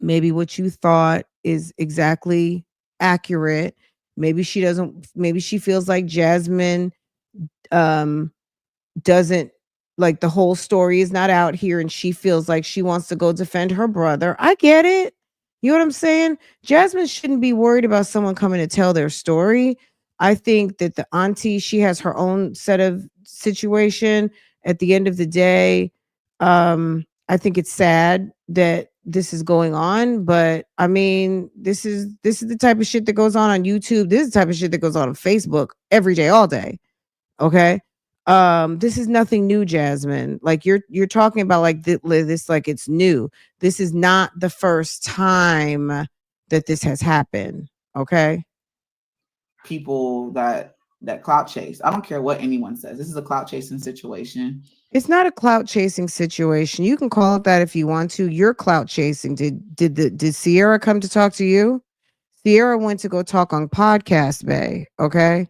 maybe what you thought is exactly accurate. Maybe she doesn't, maybe she feels like Jasmine um doesn't like the whole story is not out here and she feels like she wants to go defend her brother. I get it. You know what I'm saying? Jasmine shouldn't be worried about someone coming to tell their story. I think that the auntie, she has her own set of situation. At the end of the day, I think it's sad that this is going on, but I mean, this is the type of shit that goes on YouTube. This is the type of shit that goes on Facebook every day, all day. Okay. This is nothing new, Jasmine. Like you're talking about like this like it's new. This is not the first time that this has happened. Okay. People that clout chase. I don't care what anyone says. This is a clout chasing situation. It's not a clout chasing situation. You can call it that if you want to. You're clout chasing. Did Sierra come to talk to you? Sierra went to go talk on Podcast Bay. Okay.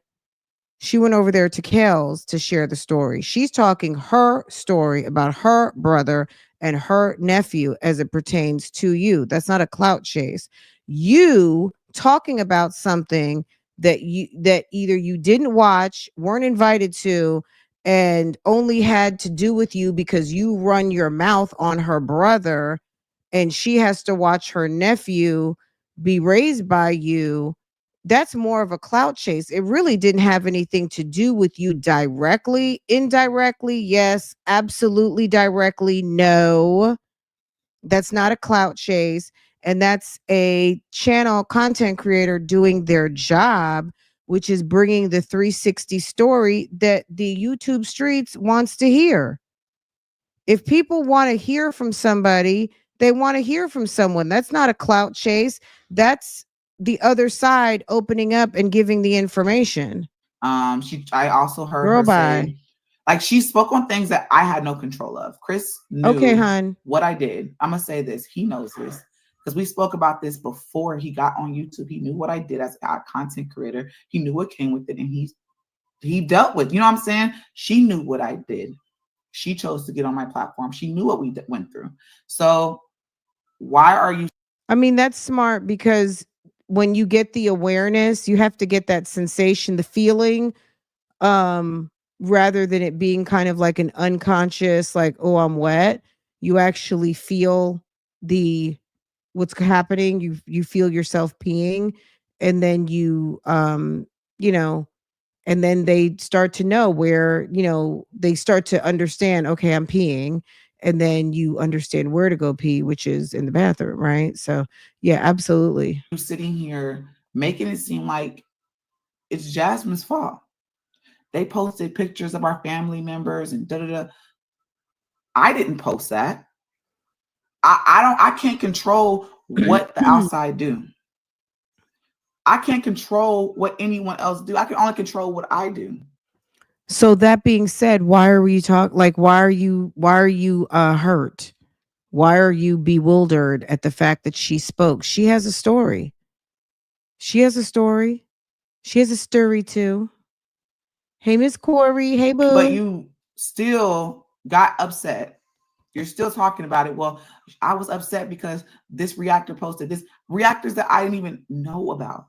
She went over there to Kale's to share the story. She's talking her story about her brother and her nephew as it pertains to you. That's not a clout chase. You talking about something that either you didn't watch, weren't invited to, and only had to do with you because you run your mouth on her brother and she has to watch her nephew be raised by you. That's more of a clout chase. It really didn't have anything to do with you directly. Indirectly, yes. Absolutely directly, no. That's not a clout chase. And that's a channel content creator doing their job, which is bringing the 360 story that the YouTube streets wants to hear. If people want to hear from somebody, they want to hear from someone. That's not a clout chase. That's the other side opening up and giving the information. I also heard Girl, her bye. say, like, she spoke on things that I had no control of. Chris knew Okay, hon. what I did. I'm gonna say this. He knows this because we spoke about this before he got on YouTube. He knew what I did as a content creator. He knew what came with it, and he dealt with. You know what I'm saying? She knew what I did. She chose to get on my platform. She knew what we went through. So why are you? I mean, that's smart because when you get the awareness, you have to get that sensation, the feeling, rather than it being kind of like an unconscious, like, oh, I'm wet. You actually feel the what's happening. You feel yourself peeing, and then you know, and then they start to know where, they start to understand, okay, I'm peeing, and then you understand where to go pee, which is in the bathroom, right? So yeah, absolutely. Sitting here making it seem like it's Jasmine's fault. They posted pictures of our family members and da da da. I didn't post that. I can't control what the outside do. I can't control what anyone else do. I can only control what I do. So that being said, why are we why are you hurt? Why are you bewildered at the fact that she spoke? She has a story. She has a story. She has a story too. Hey, Miss Corey. Hey, boo. But you still got upset. You're still talking about it. Well, I was upset because this reactor posted this. Reactors that I didn't even know about.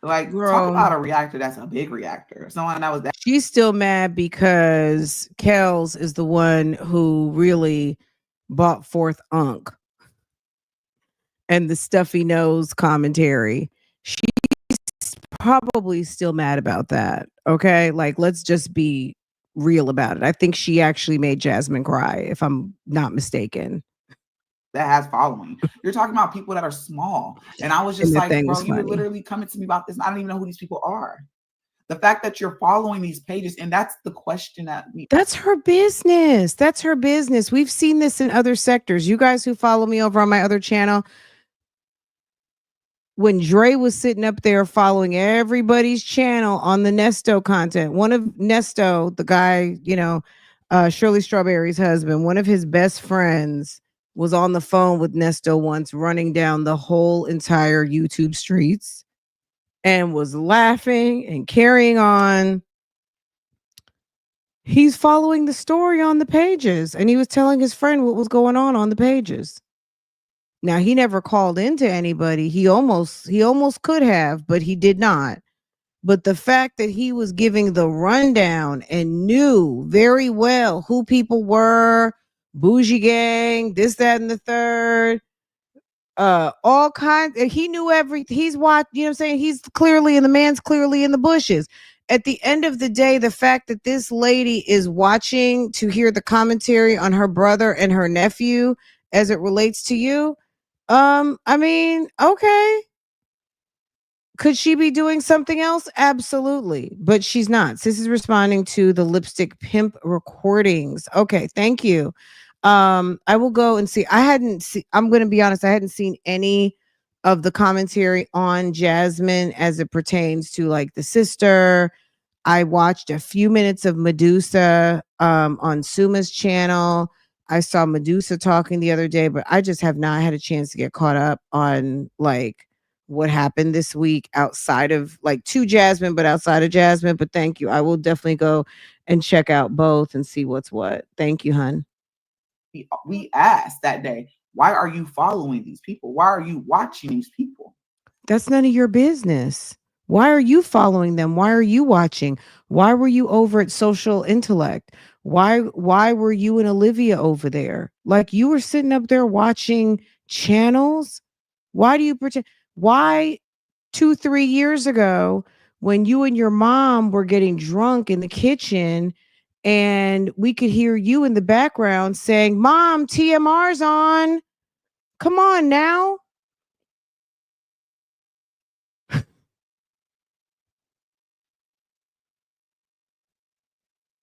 Like, Girl, talk about a reactor that's a big reactor. Someone that was that. She's still mad because Kels is the one who really brought forth Unk and the stuffy nose commentary. She's probably still mad about that. Okay. Like, let's just be real about it. I think she actually made Jasmine cry, if I'm not mistaken. That has following. You're talking about people that are small. And I was just like, bro, you were literally coming to me about this. And I don't even know who these people are. The fact that you're following these pages, and that's the question that's her business. That's her business. We've seen this in other sectors. You guys who follow me over on my other channel, when Dre was sitting up there following everybody's channel on the Nesto content, one of Nesto, the guy, Shirley Strawberry's husband, one of his best friends was on the phone with Nesto once, running down the whole entire YouTube streets and was laughing and carrying on. He's following the story on the pages, and he was telling his friend what was going on the pages. Now, he never called into anybody. He almost could have, but he did not. But the fact that he was giving the rundown and knew very well who people were, Bougie Gang, this, that, and the third, all kinds. He knew everything. He's watched, you know what I'm saying? The man's clearly in the bushes. At the end of the day, the fact that this lady is watching to hear the commentary on her brother and her nephew as it relates to you, I mean, okay. Could she be doing something else? Absolutely. But she's not. Sis is responding to the lipstick pimp recordings. Okay, thank you. I will go and see. I'm going to be honest, I hadn't seen any of the commentary on Jasmine as it pertains to like the sister. I watched a few minutes of Medusa on Suma's channel. I saw Medusa talking the other day, but I just have not had a chance to get caught up on like what happened this week outside of like to Jasmine, but outside of Jasmine. But thank you. I will definitely go and check out both and see what's what. Thank you, hun. We asked that day, why are you following these people? Why are you watching these people? That's none of your business. Why are you following them? Why are you watching? Why were you over at Social Intellect? Why were you and Olivia over there? Like, you were sitting up there watching channels? Why do you pretend? Why 2-3 years ago, when you and your mom were getting drunk in the kitchen and we could hear you in the background saying, "Mom, TMR's on. Come on now."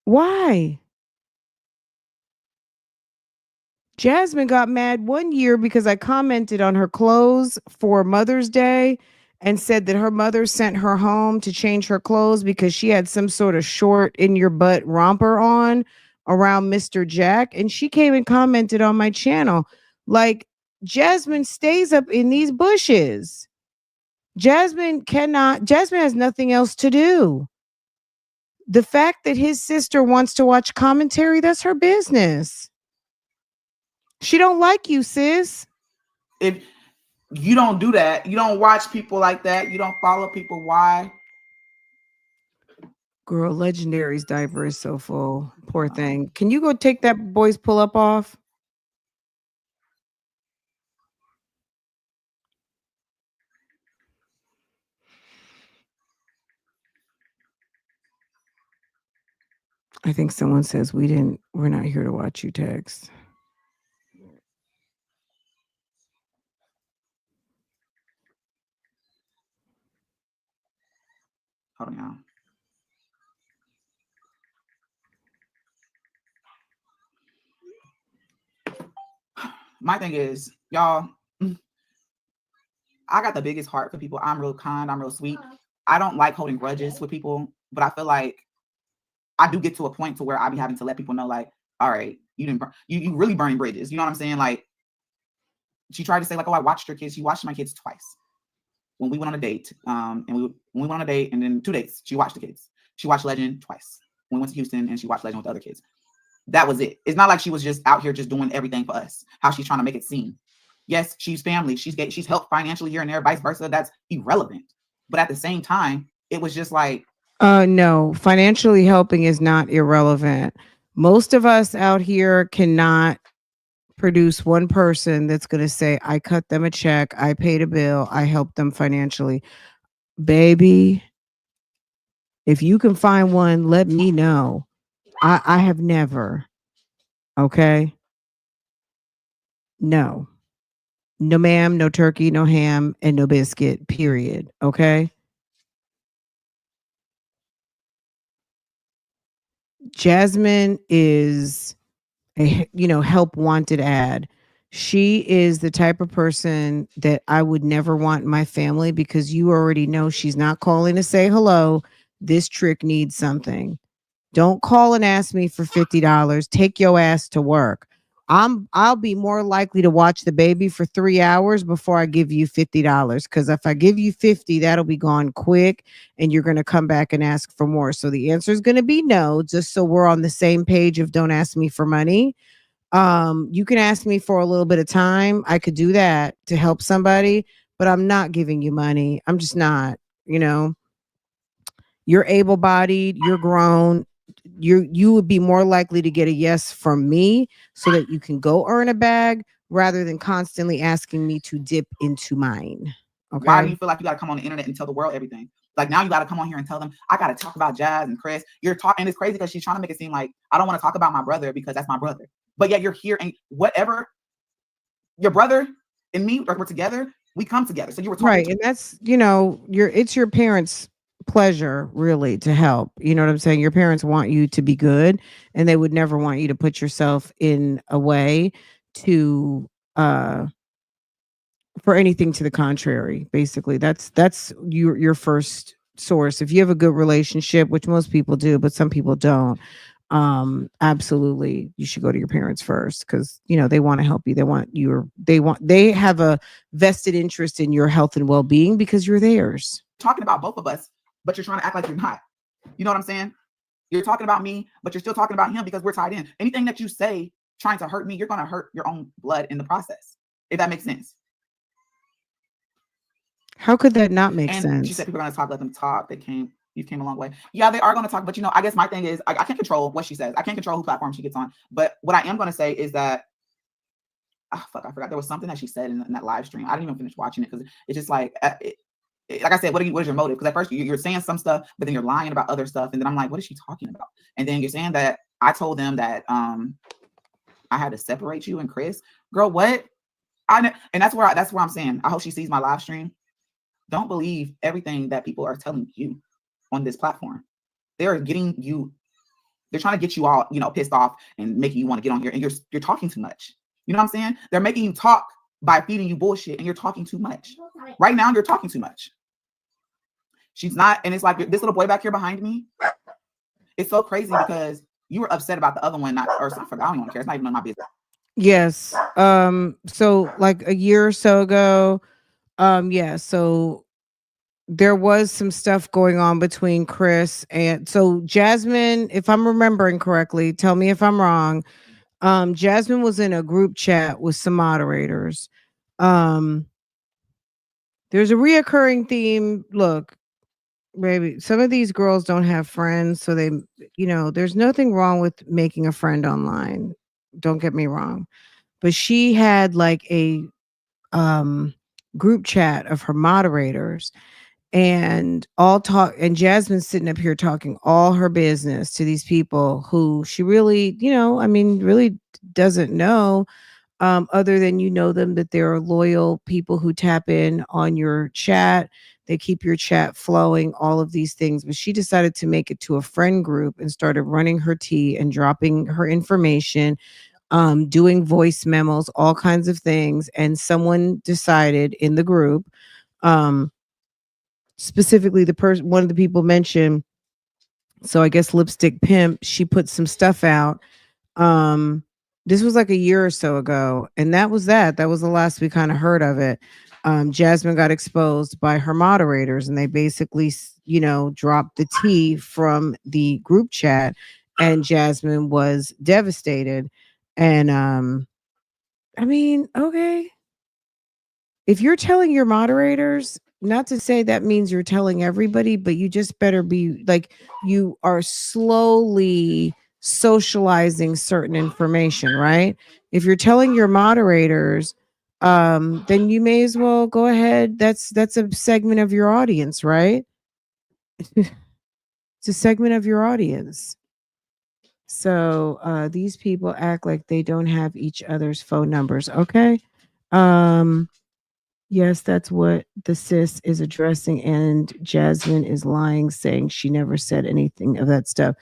Why? Jasmine got mad one year because I commented on her clothes for Mother's Day and said that her mother sent her home to change her clothes because she had some sort of short in your butt romper on around Mr. Jack. And she came and commented on my channel. Like, Jasmine stays up in these bushes. Jasmine has nothing else to do. The fact that his sister wants to watch commentary, that's her business. She don't like you, sis. If you don't do that, you don't watch people like that, you don't follow people, why? Girl, Legendary's diaper is so full. Poor thing. Can you go take that boy's pull up off? I think someone says we're not here to watch you text. Hold on. My thing is, y'all, I got the biggest heart for people. I'm real kind. I'm real sweet. I don't like holding grudges with people, but I feel like I do get to a point to where I be having to let people know, like, all right, you really burning bridges. You know what I'm saying? Like, she tried to say, like, oh, I watched your kids. She watched my kids twice when we went on a date. When we went on a date, and then 2 dates, she watched the kids. She watched Legend twice. When we went to Houston, and she watched Legend with the other kids. That was it. It's not like she was just out here just doing everything for us, how she's trying to make it seem. Yes, she's family. She's helped financially here and there, vice versa. That's irrelevant. But at the same time, it was just like, no, financially helping is not irrelevant. Most of us out here cannot produce one person that's going to say, I cut them a check, I paid a bill, I helped them financially. Baby, if you can find one, let me know. I have never. Okay. No. No, ma'am, no turkey, no ham, and no biscuit, period. Okay. Jasmine is a help wanted ad. She is the type of person that I would never want in my family because you already know she's not calling to say hello. This trick needs something. Don't call and ask me for $50. Take your ass to work. I'll be more likely to watch the baby for 3 hours before I give you $50. Because if I give you 50, that'll be gone quick and you're gonna come back and ask for more. So the answer is gonna be no, just so we're on the same page of don't ask me for money. You can ask me for a little bit of time. I could do that to help somebody, but I'm not giving you money. I'm just not, you know. You're able-bodied, you're grown. You would be more likely to get a yes from me so that you can go earn a bag rather than constantly asking me to dip into mine. Okay. Why do you feel like you got to come on the internet and tell the world everything? Like now you got to come on here and tell them, I got to talk about Jazz and Chris. You're talking, and it's crazy because she's trying to make it seem like I don't want to talk about my brother because that's my brother. But yet you're here and whatever your brother and me, like we're together, we come together. So you were talking right. And that's, it's your parents' pleasure really to help. You know what I'm saying? Your parents want you to be good and they would never want you to put yourself in a way to for anything to the contrary. Basically, that's your first source. If you have a good relationship, which most people do, but some people don't, absolutely you should go to your parents first because they want to help you. They have a vested interest in your health and well-being because you're theirs. Talking about both of us, but you're trying to act like you're not. You know what I'm saying? You're talking about me, but you're still talking about him because we're tied in. Anything that you say trying to hurt me, you're going to hurt your own blood in the process, if that makes sense. How could that not make sense? She said people are going to talk, let them talk. You came a long way. Yeah, they are going to talk, but I guess my thing is I can't control what she says. I can't control who platform she gets on. But what I am going to say is that, I forgot. There was something that she said in that live stream. I didn't even finish watching it because it's just like, like I said, what is your motive? Because at first you're saying some stuff, but then you're lying about other stuff. And then I'm like, what is she talking about? And then you're saying that I told them that I had to separate you and Chris. Girl, what? And that's where I'm saying, I hope she sees my live stream. Don't believe everything that people are telling you on this platform. They're getting you, they're trying to get you all, pissed off and making you want to get on here. And you're talking too much. You know what I'm saying? They're making you talk by feeding you bullshit and you're talking too much. Right now, you're talking too much. She's not, and it's like this little boy back here behind me. It's so crazy because you were upset about the other one, I forgot, I don't even care. It's not even my business. Yes. So like a year or so ago, so there was some stuff going on between Chris and so Jasmine, if I'm remembering correctly, tell me if I'm wrong. Jasmine was in a group chat with some moderators. There's a reoccurring theme. Look, baby, some of these girls don't have friends, so they, there's nothing wrong with making a friend online. Don't get me wrong. But she had like a group chat of her moderators and Jasmine's sitting up here talking all her business to these people who she really, really doesn't know, other than them, that there are loyal people who tap in on your chat. They keep your chat flowing, all of these things. But she decided to make it to a friend group and started running her tea and dropping her information, doing voice memos, all kinds of things. And someone decided in the group, specifically one of the people mentioned, so I guess Lipstick Pimp, she put some stuff out. This was like a year or so ago, and that was the last we kind of heard of it. Jasmine got exposed by her moderators, and they basically, dropped the tea from the group chat, and Jasmine was devastated. And okay, if you're telling your moderators not to say that means you're telling everybody, but you just better be like, you are slowly socializing certain information, right? If you're telling your moderators, then you may as well go ahead. That's a segment of your audience, right? It's a segment of your audience. So these people act like they don't have each other's phone numbers. Okay. Um, yes, that's what the sis is addressing, and Jasmine is lying, saying she never said anything of that stuff.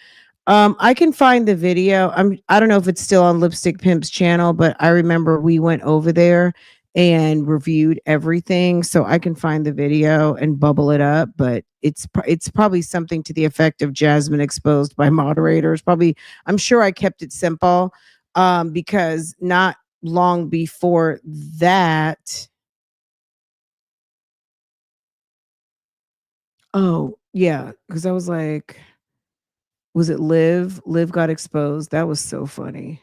I can find the video. I don't know if it's still on Lipstick Pimp's channel, but I remember we went over there and reviewed everything, so I can find the video and bubble it up. But it's probably something to the effect of Jasmine exposed by moderators. Probably, I'm sure I kept it simple, because not long before that. Oh yeah, because I was like, was it Liv? Liv got exposed. That was so funny.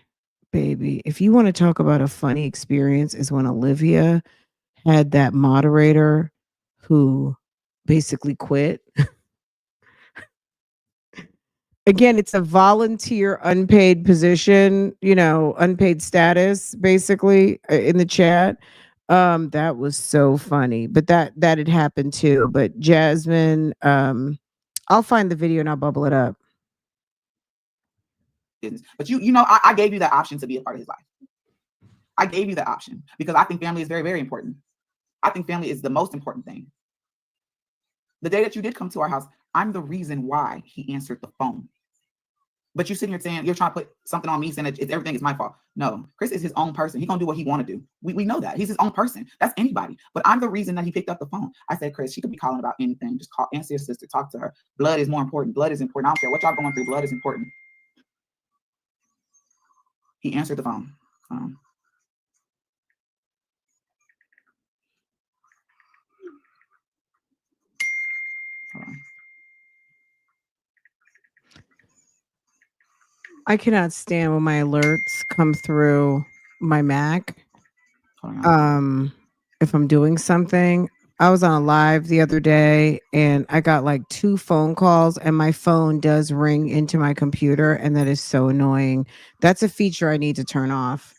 Baby, if you want to talk about a funny experience, is when Olivia had that moderator who basically quit. Again, it's a volunteer unpaid position, unpaid status basically, in the chat. That was so funny. But that had happened too. But Jasmine, I'll find the video and I'll bubble it up. But I gave you that option to be a part of his life. I gave you that option because I think family is very, very important. I think family is the most important thing. The day that you did come to our house, I'm the reason why he answered the phone. But you sitting here saying you're trying to put something on me, saying that everything is my fault. No, Chris is his own person. He's gonna do what he want to do. We know that. He's his own person. That's anybody. But I'm the reason that he picked up the phone. I said, Chris, she could be calling about anything. Just call, answer your sister, talk to her. Blood is more important. Blood is important. I don't care what y'all going through. Blood is important. He answered the phone. Hold on. I cannot stand when my alerts come through my Mac. If I'm doing something. I was on a live the other day and I got like 2 phone calls and my phone does ring into my computer, and that is so annoying. That's a feature I need to turn off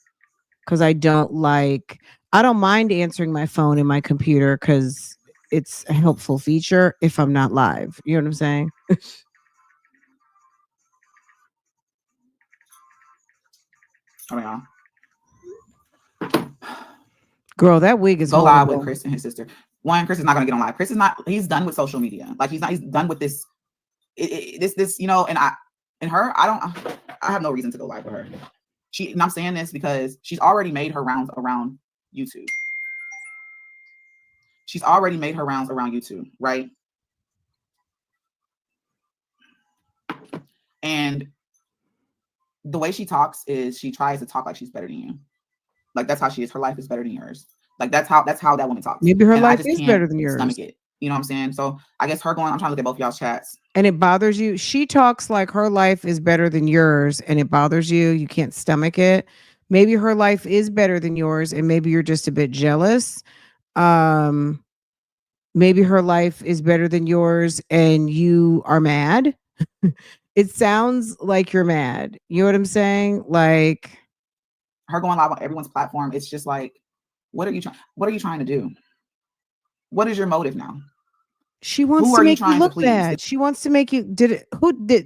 because I don't mind answering my phone in my computer because it's a helpful feature if I'm not live. You know what I'm saying? Girl, that wig is go horrible. live with Chris and his sister. One, Chris is not going to get on live. Chris is not. He's done with social media. Like he's done with this. And I have no reason to go live with her. And I'm saying this because she's already made her rounds around YouTube. She's already made her rounds around YouTube, right? And the way she talks is she tries to talk like she's better than you. Like that's how she is. Her life is better than yours. Like that's how that woman talks. Maybe her life is better than yours. Stomach it. You know what I'm saying? So I guess I'm trying to look at both y'all's chats. And it bothers you. She talks like her life is better than yours, and it bothers you. You can't stomach it. Maybe her life is better than yours, and maybe you're just a bit jealous. Maybe her life is better than yours, and you are mad. It sounds like you're mad. You know what I'm saying? Like her going live on everyone's platform. It's just like, what are you trying to do? What is your motive now? She wants to make you look bad. She wants to make you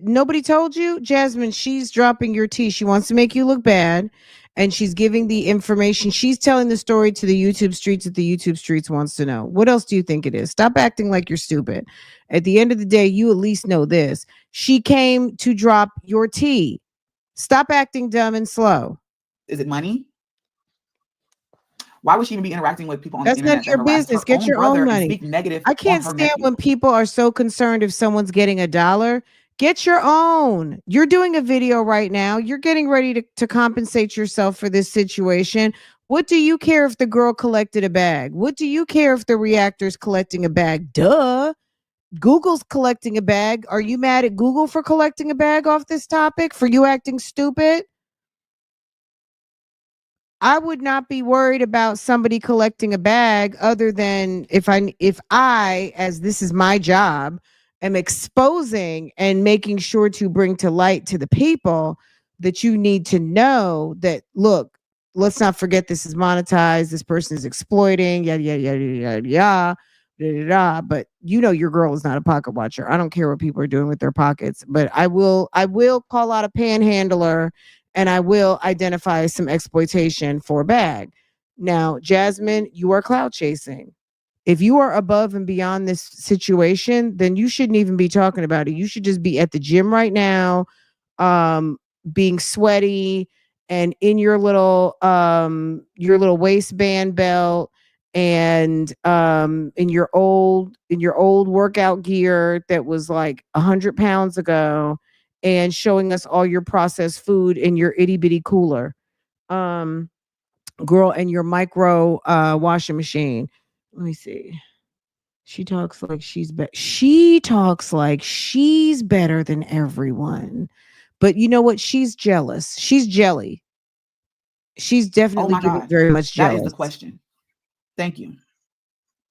nobody told you? Jasmine, she's dropping your tea. She wants to make you look bad, and she's giving the information. She's telling the story to the YouTube streets that the YouTube streets wants to know. What else do you think it is? Stop acting like you're stupid. At the end of the day, you at least know this. She came to drop your tea. Stop acting dumb and slow. Is it money? Why would she even be interacting with people on the internet? That's not your business. Get your own money. Speak negative. I can't stand when people are so concerned if someone's getting $1. Get your own. You're doing a video right now. You're getting ready to compensate yourself for this situation. What do you care if the girl collected a bag? What do you care if the reactor's collecting a bag? Duh. Google's collecting a bag. Are you mad at Google for collecting a bag off this topic? For you acting stupid? I would not be worried about somebody collecting a bag other than if I, as this is my job, am exposing and making sure to bring to light to the people that you need to know that, look, let's not forget this is monetized. This person is exploiting, yada, yada, yada, yada, yada. Da, da, da. But you know your girl is not a pocket watcher. I don't care what people are doing with their pockets, but I will call out a panhandler and I will identify some exploitation for a bag. Now, Jasmine, you are clout chasing. If you are above and beyond this situation, then you shouldn't even be talking about it. You should just be at the gym right now, being sweaty and in your little waistband belt and in your old workout gear that was like 100 pounds ago, and showing us all your processed food in your itty bitty cooler, girl, and your micro washing machine. Let me see. She talks like she talks like she's better than everyone, but you know what? She's jealous. She's jelly. She's Oh definitely my giving God. very much That is jealous. the question. Thank you.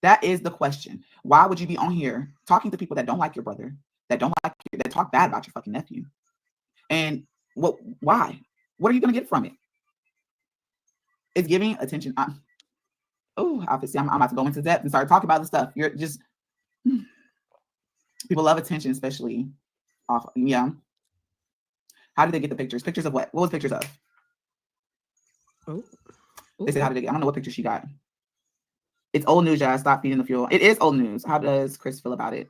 That is the question. Why would you be on here talking to people that don't like your brother, that don't like you, that talk bad about your fucking nephew? And why? What are you going to get from it? It's giving attention. Obviously, I'm about to go into depth and start talking about the stuff. You're just, people love attention, especially off. Yeah. How did they get the pictures? Pictures of what? What was pictures of? They said, how did they get? I don't know what picture she got. It's old news, y'all. Stop feeding the fuel. It is old news. How does Chris feel about it?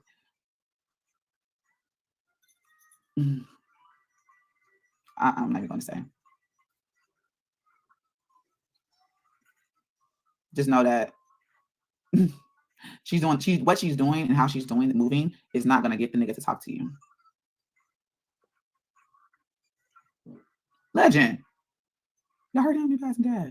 I'm not even going to say. Just know that what she's doing and how she's doing the moving is not going to get the nigga to talk to you. Legend. Y'all heard him? You guys and gas.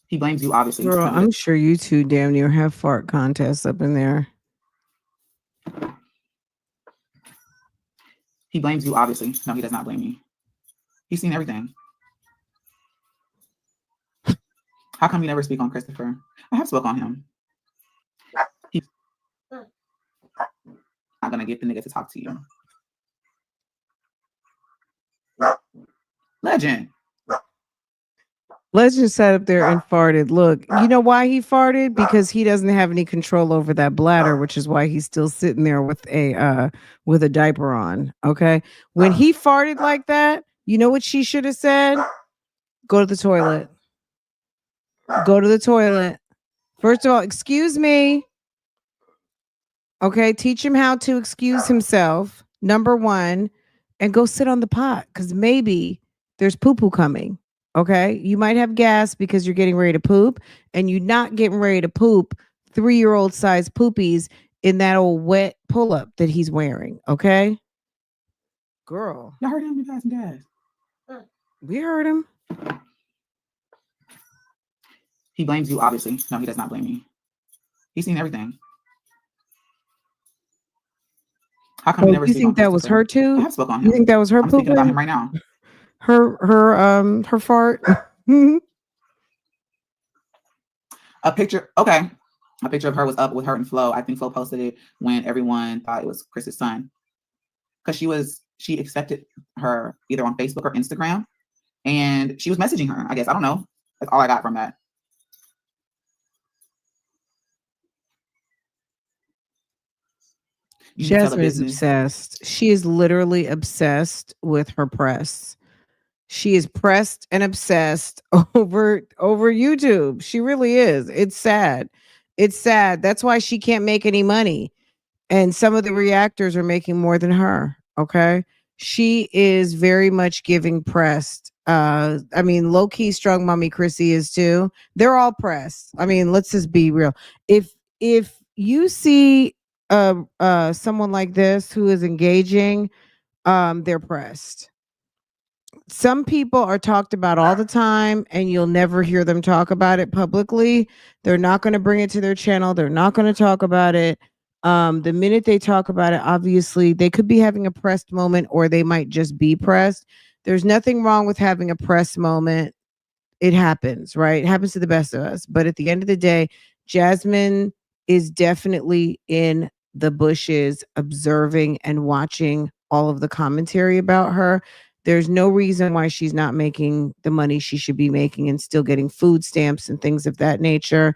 He blames you, obviously. Girl, I'm sure you two damn near have fart contests up in there. He blames you, obviously. No, he does not blame me. He's seen everything. How come you never speak on Christopher? I have spoke on him. He's not going to get the nigga to talk to you. Legend. Legend sat up there and farted. Look, you know why he farted? Because he doesn't have any control over that bladder, which is why he's still sitting there with a diaper on. Okay. When he farted like that, you know what she should have said? Go to the toilet. Go to the toilet. First of all, excuse me. Okay, teach him how to excuse himself. Number one, and go sit on the pot because maybe there's poo-poo coming. Okay, you might have gas because you're getting ready to poop, and you're not getting ready to poop 3-year-old size poopies in that old wet pull-up that he's wearing. Okay, girl, y'all heard him? You guys and gas. We heard him. He blames you, obviously. No, he does not blame me. He's seen everything. How come you never? You think that was her too? I have spoken on him. You think that was her? I'm thinking about him right now. Her fart. A picture. Okay, a picture of her was up with her and Flo. I think Flo posted it when everyone thought it was Chris's son, because she accepted her either on Facebook or Instagram, and she was messaging her. I guess I don't know. That's all I got from that. Jasmine is obsessed. She is literally obsessed with her press. She is pressed and obsessed over YouTube. She really is. It's sad. It's sad. That's why she can't make any money. And some of the reactors are making more than her. Okay. She is very much giving pressed. I mean, low-key strong mommy Chrissy is too. They're all pressed. I mean, let's just be real. If you see someone like this who is engaging, they're pressed. Some people are talked about all the time and you'll never hear them talk about it publicly. They're not going to bring it to their channel. They're not going to talk about it. The minute they talk about it, obviously they could be having a pressed moment or they might just be pressed. There's nothing wrong with having a pressed moment. It happens, right? It happens to the best of us. But at the end of the day, Jasmine is definitely in the bushes observing and watching all of the commentary about her. There's no reason why she's not making the money she should be making and still getting food stamps and things of that nature.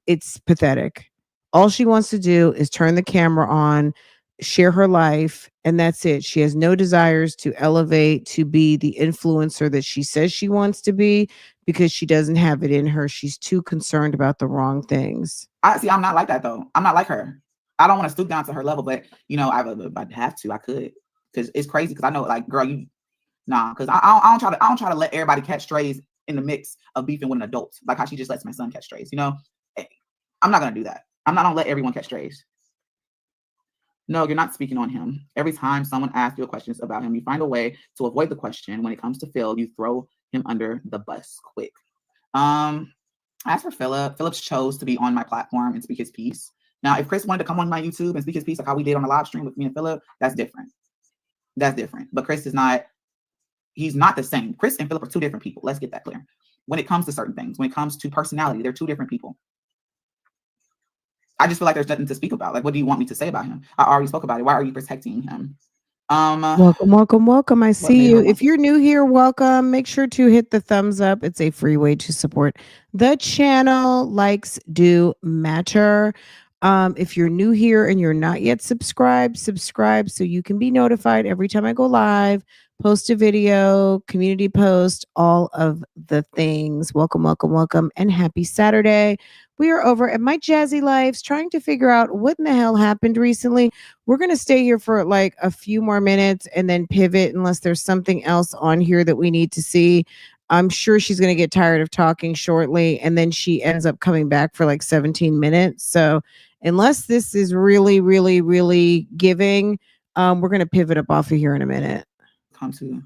It's pathetic. All she wants to do is turn the camera on, share her life, and that's it. She has no desires to elevate, to be the influencer that she says she wants to be, because she doesn't have it in her. She's too concerned about the wrong things. I see. I'm not like that though. I'm not like her. I don't want to stoop down to her level, but you know, if I'd have to, I could, because it's crazy. Because I know, like, girl, you nah. Because I don't try to let everybody catch strays in the mix of beefing with an adult, like how she just lets my son catch strays. You know, I'm not gonna do that. I'm not gonna let everyone catch strays. No, you're not speaking on him. Every time someone asks you questions about him, you find a way to avoid the question. When it comes to Phil, you throw him under the bus quick. As for Philip chose to be on my platform and speak his piece. Now, if Chris wanted to come on my YouTube and speak his piece like how we did on the live stream with me and Philip, that's different. That's different. But Chris is not, he's not the same. Chris and Philip are two different people. Let's get that clear. When it comes to certain things, when it comes to personality, they're two different people. I just feel like there's nothing to speak about. Like, what do you want me to say about him? I already spoke about it. Why are you protecting him? Welcome. I see you. If you're new here, welcome. Make sure to hit the thumbs up. It's a free way to support the channel. Likes do matter. If you're new here and you're not yet subscribed, subscribe so you can be notified every time I go live, post a video, community post, all of the things. Welcome, and happy Saturday. We are over at Myjazzylife trying to figure out what in the hell happened recently. We're going to stay here for like a few more minutes and then pivot unless there's something else on here that we need to see. I'm sure she's going to get tired of talking shortly, and then she ends up coming back for like 17 minutes. So unless this is really, really, really giving, we're going to pivot up off of here in a minute. Come to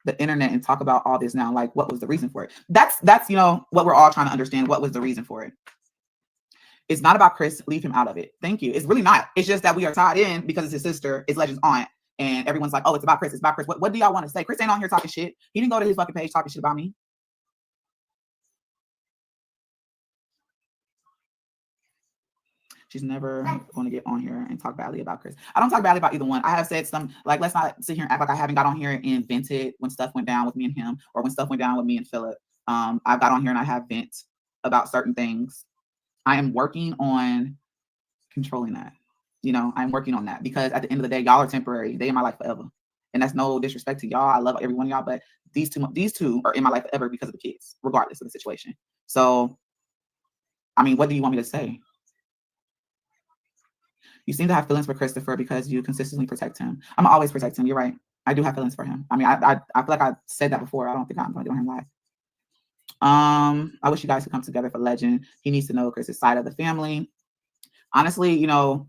the internet and talk about all this now. Like, what was the reason for it? That's you know, what we're all trying to understand. What was the reason for it? It's not about Chris. Leave him out of it. Thank you. It's really not. It's just that we are tied in because it's his sister, it's Legend's aunt, and everyone's like, oh, it's about Chris. It's about Chris. What do y'all want to say? Chris ain't on here talking shit. He didn't go to his fucking page talking shit about me. She's never going to get on here and talk badly about Chris. I don't talk badly about either one. I have said some, like, let's not sit here and act like I haven't got on here and vented when stuff went down with me and him, or when stuff went down with me and Philip. I got on here and I have vent about certain things. I am working on controlling that. You know, I'm working on that, because at the end of the day, y'all are temporary. They in my life forever. And that's no disrespect to y'all. I love every one of y'all, but these two are in my life forever because of the kids, regardless of the situation. So, I mean, what do you want me to say? You seem to have feelings for Christopher because you consistently protect him. I'm always protect him. You're right. I do have feelings for him. I mean, I feel like I said that before. I don't think I'm going to do him live. I wish you guys could come together for Legend. He needs to know Chris's side of the family. Honestly, you know,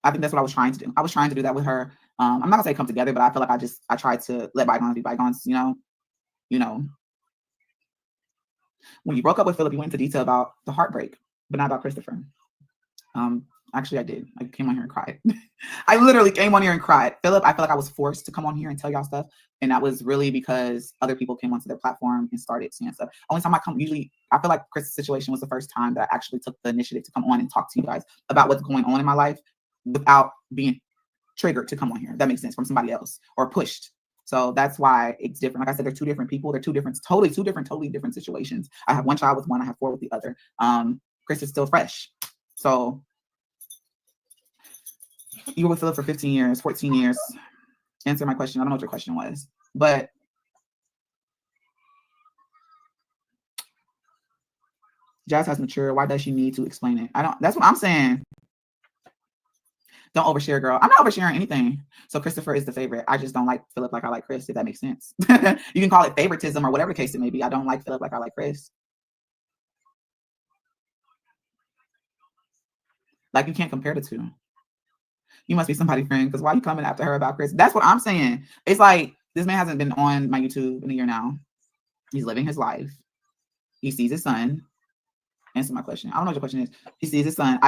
I think that's what I was trying to do. I was trying to do that with her. I'm not gonna say come together, but I feel like I tried to let bygones be bygones. You know. When you broke up with Philip, you went into detail about the heartbreak, but not about Christopher. Actually, I did. I came on here and cried. I literally came on here and cried. Philip, I feel like I was forced to come on here and tell y'all stuff. And that was really because other people came onto their platform and started saying stuff. Only time I come, usually, I feel like Chris' situation was the first time that I actually took the initiative to come on and talk to you guys about what's going on in my life without being triggered to come on here. That makes sense, from somebody else or pushed. So that's why it's different. Like I said, they're two different people. They're totally different situations. I have one child with one, I have four with the other. Chris is still fresh. So you were with Philip for 15 years, 14 years. Answer my question. I don't know what your question was, but Jazz has matured. Why does she need to explain it? That's what I'm saying. Don't overshare, girl. I'm not oversharing anything. So Christopher is the favorite. I just don't like Philip like I like Chris, if that makes sense. You can call it favoritism or whatever the case it may be. I don't like Philip like I like Chris. Like, you can't compare the two. You must be somebody's friend, because why are you coming after her about Chris? That's what I'm saying. It's like, this man hasn't been on my YouTube in a year now. He's living his life. He sees his son. Answer my question. I don't know what your question is. He sees his son.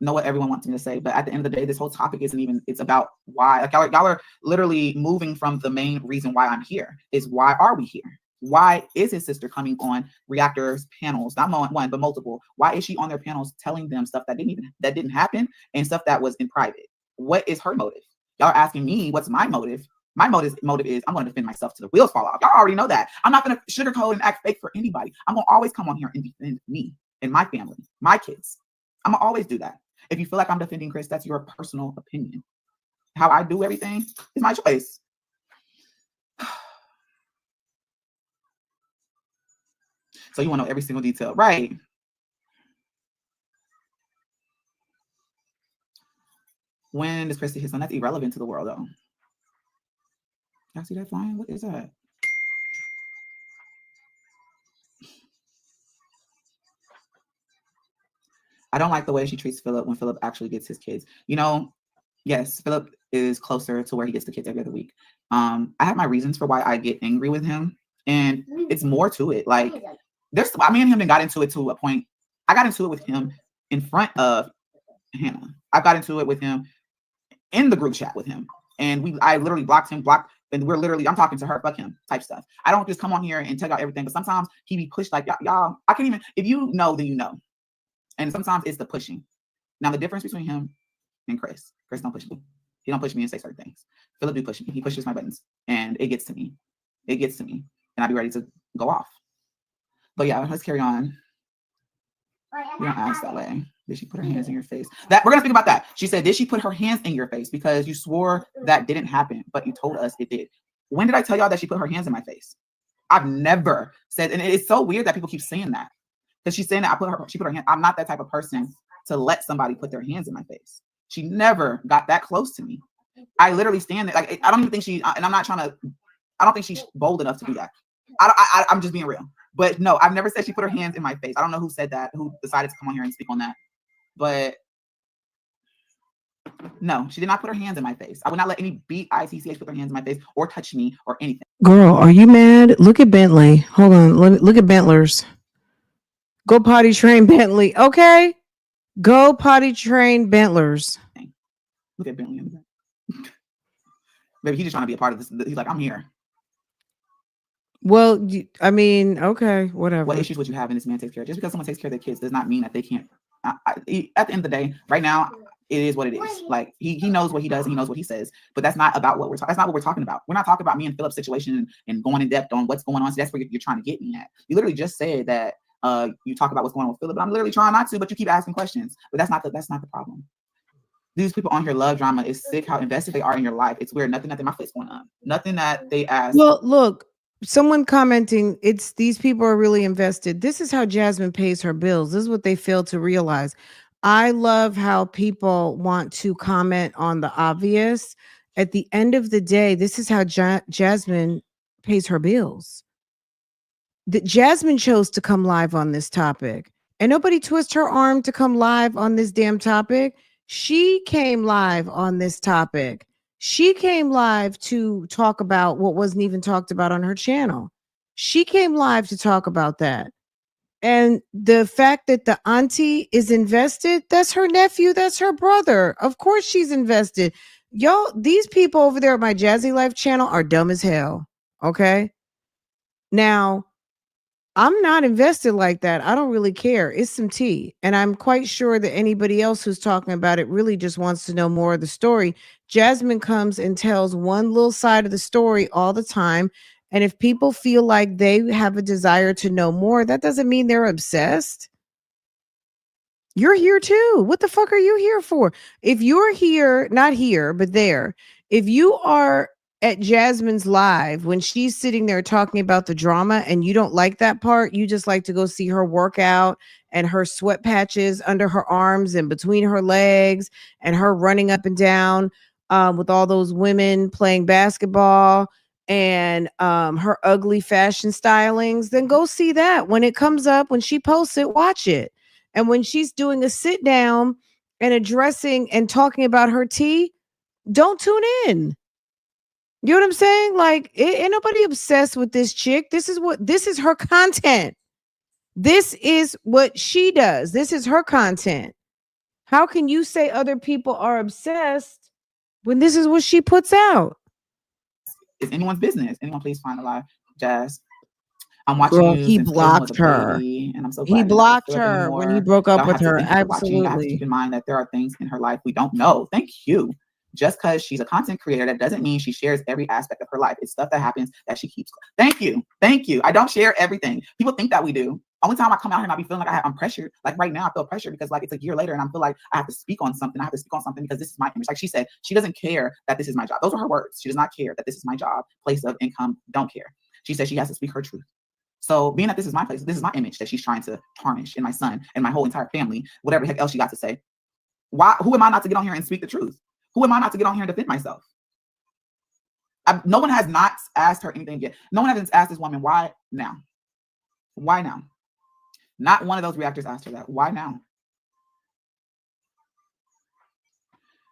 know what everyone wants me to say, but at the end of the day, this whole topic isn't even, it's about why. Like y'all are literally moving from the main reason why I'm here, is why are we here? Why is his sister coming on reactors panels, not one, but multiple? Why is she on their panels telling them stuff that didn't happen and stuff that was in private? What is her motive? Y'all are asking me what's my motive. My motive is I'm going to defend myself till the wheels fall off. Y'all already know that. I'm not going to sugarcoat and act fake for anybody. I'm going to always come on here and defend me and my family, my kids. I'm going to always do that. If you feel like I'm defending Chris, that's your personal opinion. How I do everything is my choice. So you want to know every single detail, right? When does Chris see his son? That's irrelevant to the world, though. Y'all see that flying? What is that? I don't like the way she treats Philip when Philip actually gets his kids. You know, yes, Philip is closer to where he gets the kids every other week. I have my reasons for why I get angry with him, and it's more to it. Like, me and him got into it to a point. I got into it with him in front of Hannah. I got into it with him in the group chat with him, and I literally blocked him, and I'm talking to her, fuck him type stuff. I don't just come on here and tell y'all everything, but sometimes he be pushed like, y'all, I can't even, if you know, then you know. And sometimes it's the pushing. Now, the difference between him and Chris don't push me. He don't push me and say certain things. Philip do push me. He pushes my buttons, and it gets to me. It gets to me, and I'll be ready to go off. But yeah, let's carry on. We don't ask that way. Did she put her hands in your face? We're gonna speak about that. She said, did she put her hands in your face? Because you swore that didn't happen, but you told us it did. When did I tell y'all that she put her hands in my face? I've never said, and it's so weird that people keep saying that. Because she's saying that she put her hand. I'm not that type of person to let somebody put their hands in my face. She never got that close to me. I literally stand there. Like, I don't even think and I'm not trying to, I don't think she's bold enough to do that. I'm just being real. But no, I've never said she put her hands in my face. I don't know who said that, who decided to come on here and speak on that. But no, she did not put her hands in my face. I would not let any BITCH put their hands in my face or touch me or anything. Girl, are you mad? Look at Bentley. Hold on. Look at Bentlers. Go potty train Bentley. Okay. Go potty train Bentlers. Look at Bentley in the back. Maybe he's just trying to be a part of this. He's like, I'm here. Well, I mean, okay, whatever. What issues would you have in this man takes care of? Just because someone takes care of their kids does not mean that they can't. At the end of the day, right now, it is what it is. Like, he knows what he does and he knows what he says, but that's not about what we're talking. That's not what we're talking about. We're not talking about me and Philip's situation and going in depth on what's going on. So that's where you're trying to get me at. You literally just said that you talk about what's going on with Philip, but I'm literally trying not to, but you keep asking questions. But that's not the problem. These people on here love drama. It's sick how invested they are in your life. It's weird. Nothing that my foot's going on. Nothing that they ask. Well, look, someone commenting, it's these people are really invested. This is how Jasmine pays her bills. This is what they fail to realize. I love how people want to comment on the obvious. At the end of the day, this is how Jasmine pays her bills. Jasmine chose to come live on this topic, and nobody twist her arm to come live on this damn topic. She came live on this topic. She came live to talk about what wasn't even talked about on her channel. She came live to talk about that. And the fact that the auntie is invested, that's her nephew, that's her brother. Of course she's invested. Y'all, these people over there at Myjazzylife channel are dumb as hell. Okay? Now, I'm not invested like that. I don't really care. It's some tea. And I'm quite sure that anybody else who's talking about it really just wants to know more of the story. Jasmine comes and tells one little side of the story all the time. And if people feel like they have a desire to know more, that doesn't mean they're obsessed. You're here too. What the fuck are you here for? If you're here, not here, but there, if you are at Jasmine's live when she's sitting there talking about the drama and you don't like that part, you just like to go see her workout and her sweat patches under her arms and between her legs and her running up and down with all those women playing basketball and her ugly fashion stylings, then go see that. When it comes up, when she posts it, watch it. And when she's doing a sit down and addressing and talking about her tea, don't tune in. You know what I'm saying? Like, ain't nobody obsessed with this chick. This is her content. This is what she does. This is her content. How can you say other people are obsessed when this is what she puts out? It's anyone's business. Anyone please find a live, Jazz. I'm watching Girl, you he since Kaden was a blocked her. baby, and I'm so He glad you're not blocked disturbed her when he anymore. broke up Y'all with have to her. thank you for watching. You have to Absolutely. keep in mind that there are things in her life we don't know. Thank you. Just because she's a content creator, that doesn't mean she shares every aspect of her life. It's stuff that happens that she keeps. Thank you. Thank you. I don't share everything. People think that we do. Only time I come out here and I be feeling like I'm pressured. Like right now, I feel pressured because like it's a year later and I feel like I have to speak on something. I have to speak on something because this is my image. Like she said, she doesn't care that this is my job. Those are her words. She does not care that this is my job, place of income. Don't care. She said she has to speak her truth. So being that this is my place, this is my image that she's trying to tarnish in my son and my whole entire family, whatever the heck else she got to say. Why? Who am I not to get on here and speak the truth? Who am I not to get on here and defend myself? No one has not asked her anything yet. No one has asked this woman, why now? Why now? Not one of those reactors asked her that. Why now?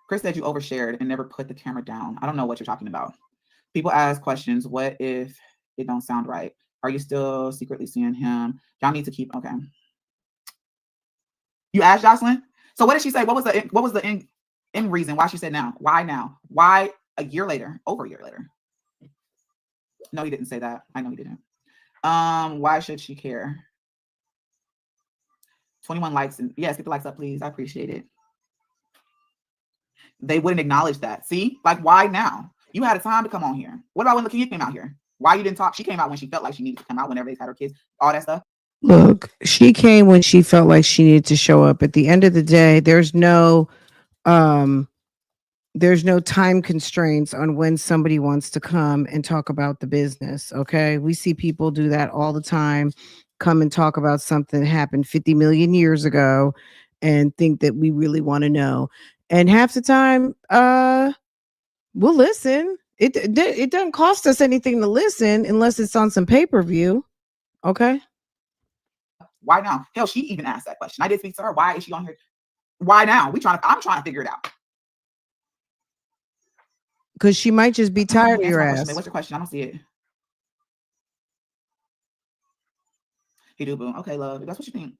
Chris said you overshared and never put the camera down. I don't know what you're talking about. People ask questions. What if it don't sound right? Are you still secretly seeing him? Y'all need to keep, okay. You asked Jocelyn? So what did she say? What was the end reason why she said now? Why now? Why a year later? Over a year later? No, he didn't say that. I know he didn't. Why should she care? 21 likes, and yes, get the likes up, please. I appreciate it. They wouldn't acknowledge that. See, like why now? You had a time to come on here. What about when the kid came out here? Why you didn't talk? She came out when she felt like she needed to come out. Whenever they had her kids, all that stuff. Look, she came when she felt like she needed to show up. At the end of the day, there's no time constraints on when somebody wants to come and talk about the business. Okay. We see people do that all the time, come and talk about something that happened 50 million years ago and think that we really want to know. And half the time, we'll listen. It doesn't cost us anything to listen unless it's on some pay-per-view. Okay. Why now? Hell, she even asked that question. I did speak to her. Why is she on here? Why now? I'm trying to figure it out. Because she might just be tired of your ass. What's your question? I don't see it. He do, boo. Okay, love. That's what you think.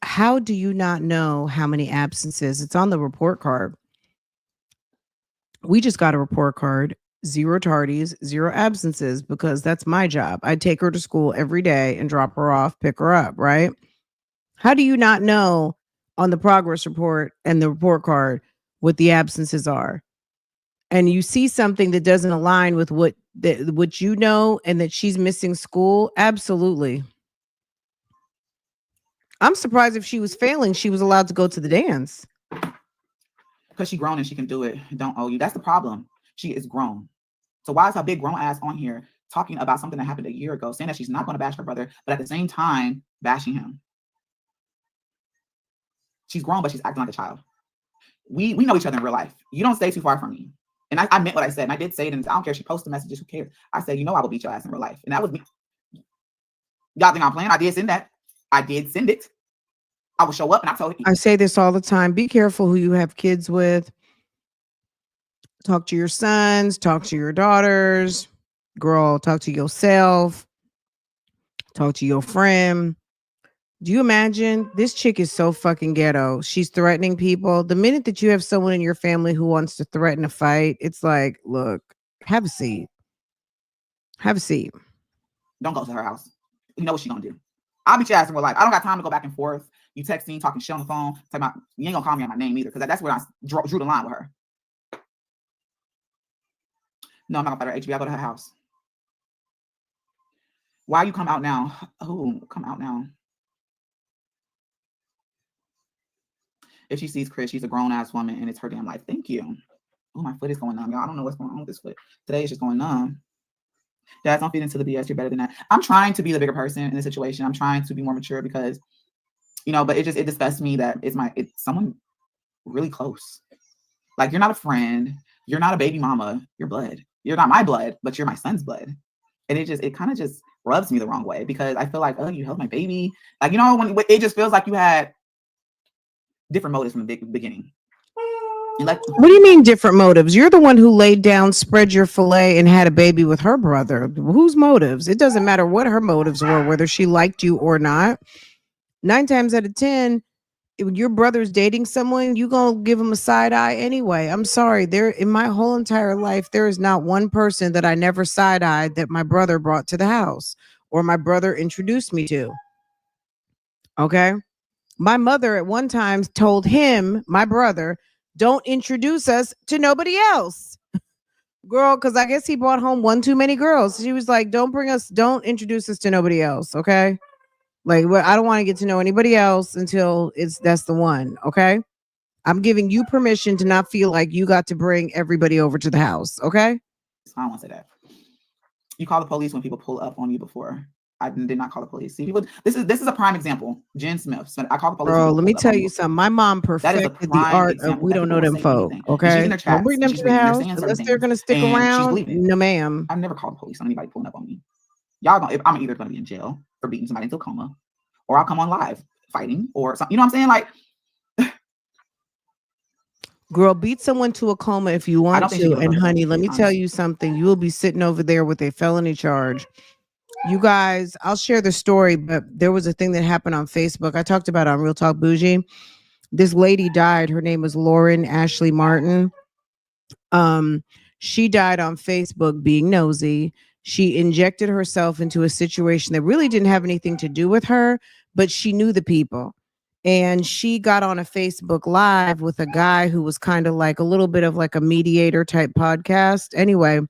How do you not know how many absences? It's on the report card. We just got a report card. 0 tardies, 0 absences, because that's my job. I take her to school every day and drop her off, pick her up, right? How do you not know on the progress report and the report card what the absences are? And you see something that doesn't align with what you know, and that she's missing school? Absolutely. I'm surprised if she was failing, she was allowed to go to the dance. Because she's grown and she can do it. Don't owe you. That's the problem. She is grown. So why is her big grown ass on here talking about something that happened a year ago, saying that she's not going to bash her brother, but at the same time bashing him? She's grown, but she's acting like a child. We know each other in real life. You don't stay too far from me. And I meant what I said. And I did say it. And I don't care if she posted messages. Who cares? I said, you know, I will beat your ass in real life. And that was me. Y'all think I'm playing? I did send that. I did send it. I will show up and I told you. I say this all the time. Be careful who you have kids with. Talk to your sons, talk to your daughters. Girl, talk to yourself. Talk to your friend. Do you imagine? This chick is so fucking ghetto. She's threatening people. The minute that you have someone in your family who wants to threaten a fight, it's like, look, have a seat. Have a seat. Don't go to her house. You know what she's gonna do. I'll beat your ass in real life. I don't got time to go back and forth. You texting, talking shit on the phone, talking about, you ain't gonna call me on my name either, because that's where I drew the line with her. No, I'm not gonna fight her HB. I go to her house. Why you come out now? Oh, come out now. If she sees Chris, she's a grown-ass woman and it's her damn life. Thank you. Oh, my foot is going numb, y'all. I don't know what's going on with this foot. Today it's just going numb. Guys, don't feed into the BS. You're better than that. I'm trying to be the bigger person in the situation. I'm trying to be more mature because, you know, but it disgusts me that it's someone really close. Like, you're not a friend. You're not a baby mama. You're blood. You're not my blood, but you're my son's blood. And it kind of just rubs me the wrong way because I feel like, oh, you held my baby. Like, you know, when it just feels like you had different motives from the beginning. Like, what do you mean different motives? You're the one who laid down, spread your fillet, and had a baby with her brother. Whose motives? It doesn't matter what her motives were, whether she liked you or not. 9 times out of 10, if your brother's dating someone, you gonna give him a side eye anyway. I'm sorry. There, in my whole entire life, there is not one person that I never side eyed that my brother brought to the house or my brother introduced me to. Okay. My mother at one time told him, my brother, don't introduce us to nobody else. Girl, because I guess he brought home one too many girls. She was like, don't introduce us to nobody else. Okay. Like, well, I don't want to get to know anybody else until that's the one. Okay. I'm giving you permission to not feel like you got to bring everybody over to the house. Okay. I don't want to say that. You call the police when people pull up on you before. I did not call the police. See, people, this is a prime example. Jen Smith. So I call the police. Bro, let me tell you something. My mom perfected the art of we don't know them folk. Okay. Don't bring them to the house unless they're going to stick around. No, ma'am. I've never called the police on anybody pulling up on me. Y'all don't, I'm either going to be in jail for beating somebody into a coma, or I'll come on live fighting or something. You know what I'm saying? Like, girl, beat someone to a coma if you want to. And honey, let me tell you something. You will be sitting over there with a felony charge. You guys, I'll share the story, but there was a thing that happened on Facebook. I talked about it on Real Talk Bougie. This lady died. Her name was Lauren Ashley Martin. She died on Facebook being nosy. She injected herself into a situation that really didn't have anything to do with her, but she knew the people. And she got on a Facebook Live with a guy who was kind of like a little bit of like a mediator type podcast. Anyway,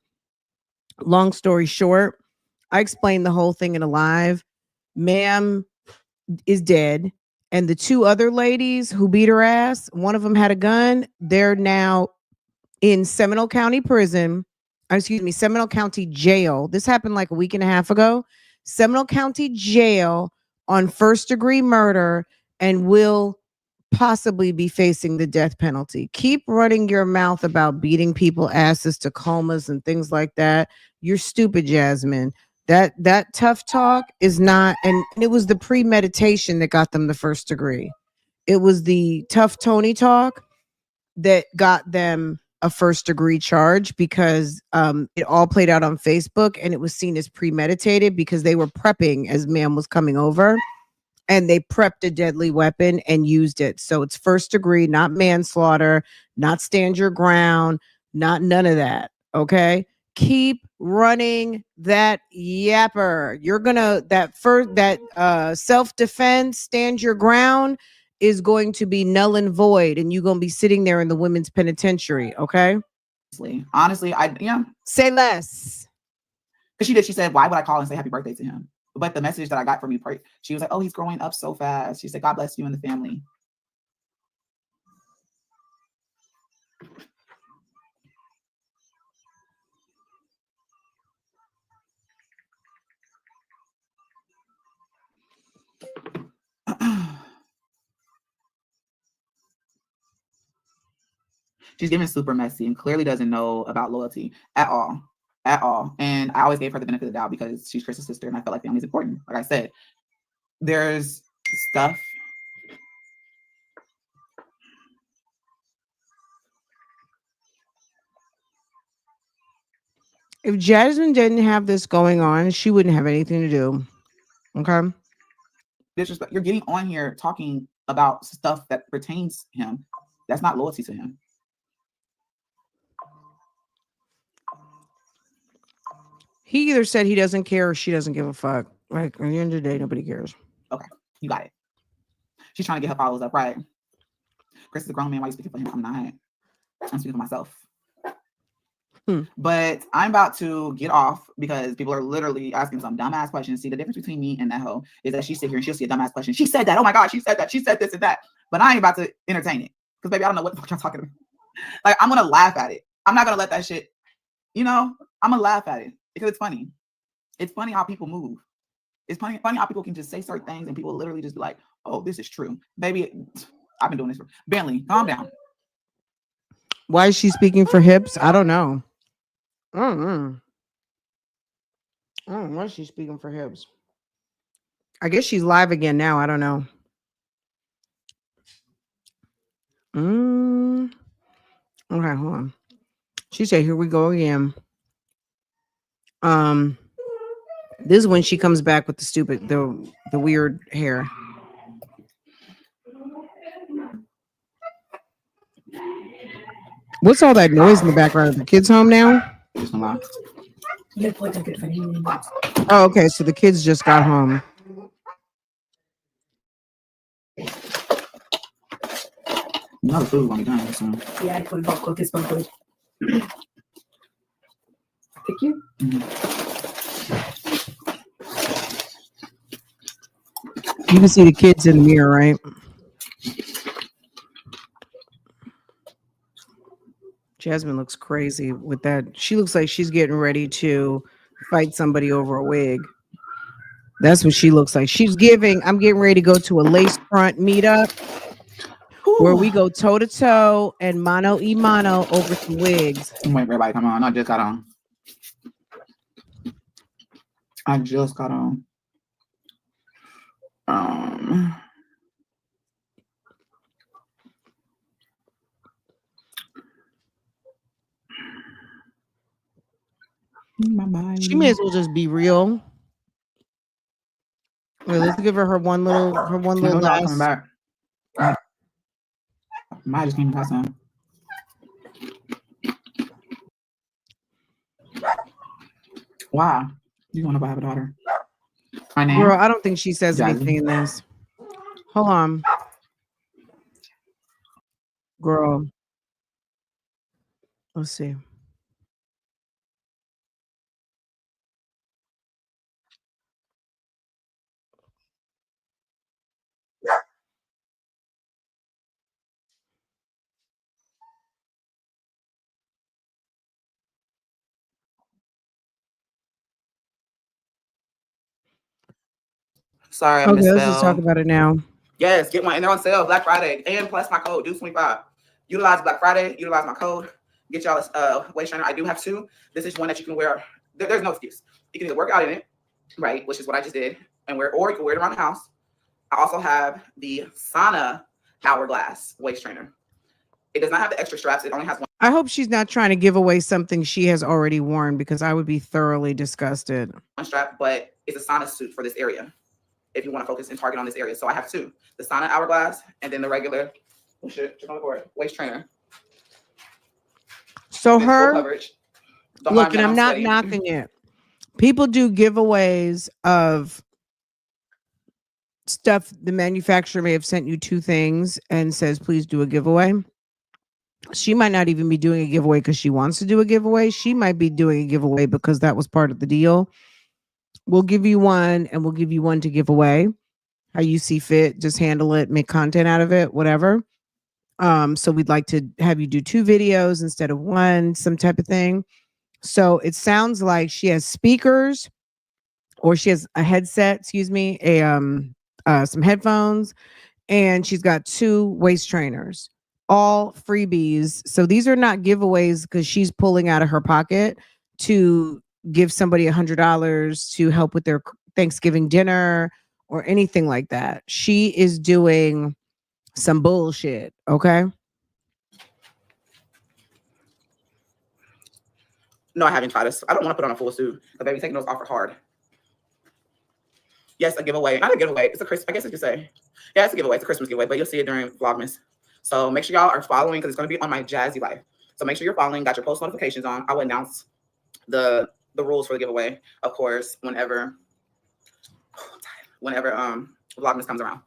long story short, I explained the whole thing in a live. Ma'am is dead. And the 2 other ladies who beat her ass, one of them had a gun. They're now in Seminole County Prison. Seminole County Jail. This happened like a week and a half ago. Seminole County Jail on 1st-degree murder and will possibly be facing the death penalty. Keep running your mouth about beating people asses to comas and things like that. You're stupid, Jasmine. That tough talk is not, and it was the premeditation that got them the 1st degree. It was the tough Tony talk that got them a 1st degree charge because it all played out on Facebook and it was seen as premeditated because they were prepping as ma'am was coming over and they prepped a deadly weapon and used it. So it's 1st degree, not manslaughter, not stand your ground, not none of that. Okay. Keep running that yapper. You're gonna self-defense, stand your ground is going to be null and void, and you're gonna be sitting there in the women's penitentiary. Okay. Honestly, say less. Because she did. She said, "Why would I call and say happy birthday to him?" But the message that I got from you, she was like, "Oh, he's growing up so fast." She said, "God bless you and the family." She's giving super messy and clearly doesn't know about loyalty at all. And I always gave her the benefit of the doubt because she's Chris's sister and I felt like family is important. Like I said, there's stuff. If Jasmine didn't have this going on, she wouldn't have anything to do. Okay. Disrespect. You're getting on here talking about stuff that pertains to him. That's not loyalty to him. He either said he doesn't care or she doesn't give a fuck. Like, at the end of the day, nobody cares. Okay, you got it. She's trying to get her followers up, right? Chris is a grown man. Why are you speaking for him? I'm not. I'm speaking for myself. But I'm about to get off because people are literally asking some dumbass questions. See, the difference between me and that hoe is that she sit here and she'll see a dumbass question. She said that. Oh my God, she said that. She said this and that. But I ain't about to entertain it because, baby, I don't know what the fuck y'all talking about. Like, I'm gonna laugh at it. I'm not gonna let that shit. I'm gonna laugh at it because it's funny. It's funny how people move. It's funny how people can just say certain things and people literally just be like, "Oh, this is true." Baby, I've been doing this for Bentley. Calm down. Why is she speaking for hips? I don't know. I don't know why she's speaking for hips. I guess she's live again now. I don't know. Okay, hold on. She said, "Here we go again." This is when she comes back with the weird hair. What's all that noise in the background? Are the kids home now? Oh, okay. So the kids just got home. No, the food gonna be done soon. Yeah, I put it all cook this one good. Thank you. You can see the kids in the mirror, right? Jasmine looks crazy with that. She looks like she's getting ready to fight somebody over a wig. That's what she looks like. I'm getting ready to go to a lace front meetup where we go toe to toe and mano y mano over some wigs. Wait, everybody, come on. I just got on. She may as well just be real. Wait, let's give her one little Coming last. back. Maya just came to pass on. Wow. You want to have a daughter? My name? Girl, I don't think she says Jasmine. anything in this. Hold on. Girl. Let's see. Sorry, I Okay, let's just talk misspelled. about it now. Yes, get one. And they're on sale Black Friday. And plus my code, do25. Utilize Black Friday. Utilize my code. Get y'all a waist trainer. I do have two. This is one that you can wear. There's no excuse. You can either work out in it, right, which is what I just did, and or you can wear it around the house. I also have the Sauna Hourglass waist trainer. It does not have the extra straps. It only has one I hope she's not trying to give away something she has already worn because I would be thoroughly disgusted. strap, but it's a sauna suit for this area. If you want to focus and target on this area. So I have two. The Sauna Hourglass and then the regular waist trainer. So Full her, coverage. Don't look, mind and that I'm not sweaty. knocking it. People do giveaways of stuff. The manufacturer may have sent you two things and says, please do a giveaway. She might not even be doing a giveaway because she wants to do a giveaway. She might be doing a giveaway because that was part of the deal. We'll give you one and we'll give you one to give away. How you see fit, just handle it, make content out of it, whatever. So we'd like to have you do two videos instead of one, some type of thing. So it sounds like she has speakers or she has a headset, excuse me, some headphones, and she's got two waist trainers, all freebies. So these are not giveaways because she's pulling out of her pocket to give somebody $100 to help with their Thanksgiving dinner or anything like that. She is doing some bullshit, okay? No, I haven't tried this. I don't want to put on a full suit. But baby, taking those off are hard. Yes, a giveaway. Not a giveaway. It's a Christmas. I guess you could say. Yeah, it's a giveaway. It's a Christmas giveaway, but you'll see it during Vlogmas. So make sure y'all are following because it's going to be on Myjazzylife. So make sure you're following. Got your post notifications on. I will announce the rules for the giveaway, of course, whenever Vlogmas comes around.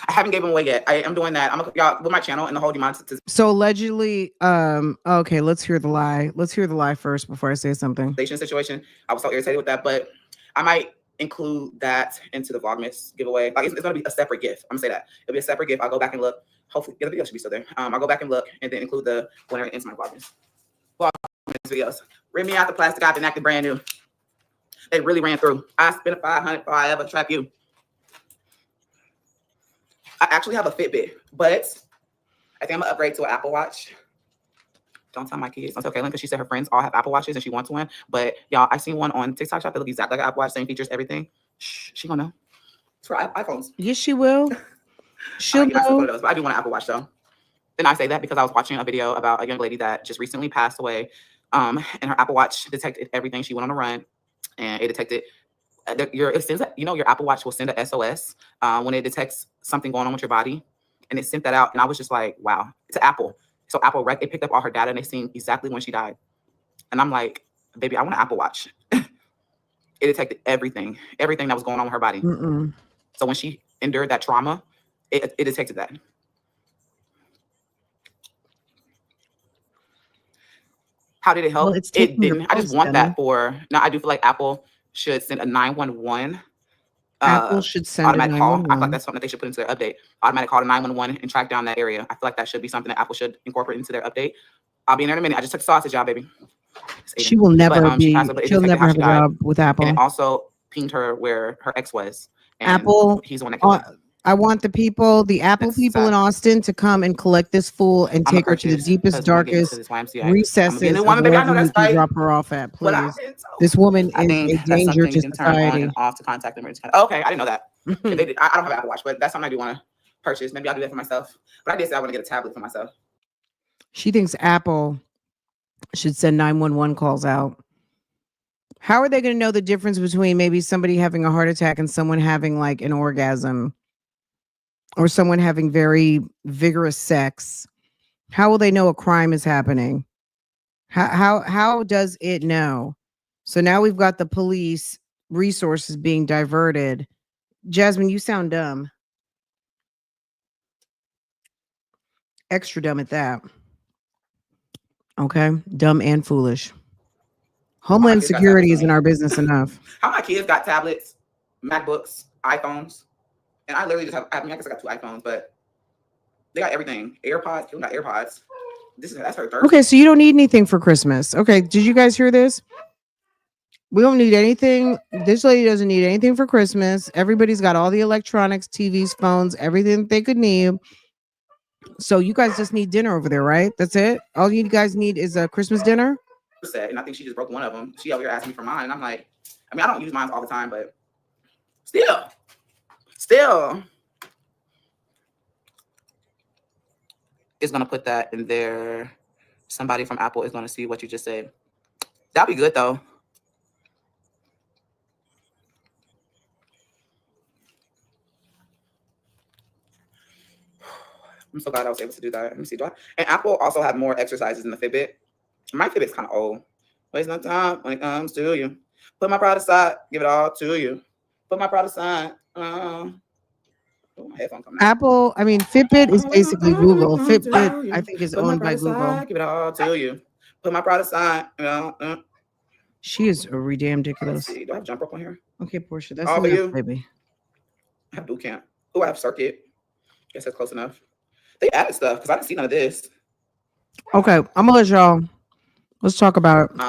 I haven't given away yet. I am doing that. I'm y'all with my channel and the whole demonetization So allegedly, okay, let's hear the lie. Let's hear the lie first before I say something. situation. I was so irritated with that, but I might include that into the Vlogmas giveaway. Like it's gonna be a separate gift. I'm gonna say that. It'll be a separate gift. I'll go back and look. Hopefully the video should be still there. I'll go back and look and then include the winner into my Vlogmas videos. Rip me out the plastic out and acted brand new. They really ran through. I spent $500 before I ever trap you. I actually have a Fitbit, but I think I'm gonna upgrade to an Apple Watch. Don't tell my kids. Don't tell Kaylin because she said her friends all have Apple Watches and she wants one. But y'all, I seen one on TikTok shop that look exactly like an Apple Watch, same features, everything. Shh, she gonna know. It's for iPhones. Yes, she will. She'll But I do know. want an Apple Watch though. Then I say that because I was watching a video about a young lady that just recently passed away. And her Apple Watch detected everything. She went on a run, and it detected it sends your Apple Watch will send a SOS when it detects something going on with your body, and it sent that out. And I was just like, wow, to Apple. So Apple it picked up all her data, and they seen exactly when she died. And I'm like, baby, I want an Apple Watch. It detected everything that was going on with her body. So when she endured that trauma, it detected that. How did it help? Well, it's It taking your didn't. I just pulse, want Emma. that for now. I do feel like Apple should send a 911 Apple should send a automatic call. I feel like 911. that's something that they should put into their update. Automatic call to 911 and track down that area. I feel like that should be something that Apple should incorporate into their update. I'll be in there in a minute. I just took sausage, y'all, baby. She will never She passed away, but it she'll detected never how have she a died. job with Apple. And it also pinged her where her ex was. And Apple, he's the one that killed her. I want the Apple people in Austin to come and collect this fool and take her to the deepest, darkest recesses of wherever you can drop her off at, please. This woman is a danger to society. Off to contact them. Okay, I didn't know that. I don't have an Apple Watch, but that's something I do want to purchase. Maybe I'll do that for myself. But I did say I want to get a tablet for myself. She thinks Apple should send 911 calls out. How are they going to know the difference between maybe somebody having a heart attack and someone having like an orgasm, or someone having very vigorous sex? How will they know a crime is happening? How does it know? So now we've got the police resources being diverted. Jasmine, you sound dumb. Extra dumb at that. Okay, dumb and foolish. Homeland Security isn't our business enough. How my kids got tablets, MacBooks, iPhones, and I literally just have. I guess I got 2 iPhones, but they got everything. AirPods. People got AirPods. That's her third. Okay, so you don't need anything for Christmas. Okay, did you guys hear this? We don't need anything. This lady doesn't need anything for Christmas. Everybody's got all the electronics, TVs, phones, everything they could need. So you guys just need dinner over there, right? That's it. All you guys need is a Christmas dinner. And I think she just broke one of them. She over here asking me for mine, and I'm like, I mean, I don't use mine all the time, but still, it's gonna put that in there. Somebody from Apple is gonna see what you just said. That'll be good though. I'm so glad I was able to do that. Let me see. And Apple also had more exercises in the Fitbit. My Fitbit's kind of old. Waste no time when it comes to you. Put my pride aside. Give it all to you. Put my pride aside. My headphone coming out. Apple, I mean, Fitbit is basically Google. Fitbit, I think, is owned by Google. Give it all to you. Put my pride aside. She is ridiculous. Do I have jump rope on here? Okay, Portia, that's all for you, baby. I have boot camp. Oh, I have circuit. Guess that's close enough. They added stuff because I didn't see none of this. Okay, I'm gonna let y'all. Let's talk about it.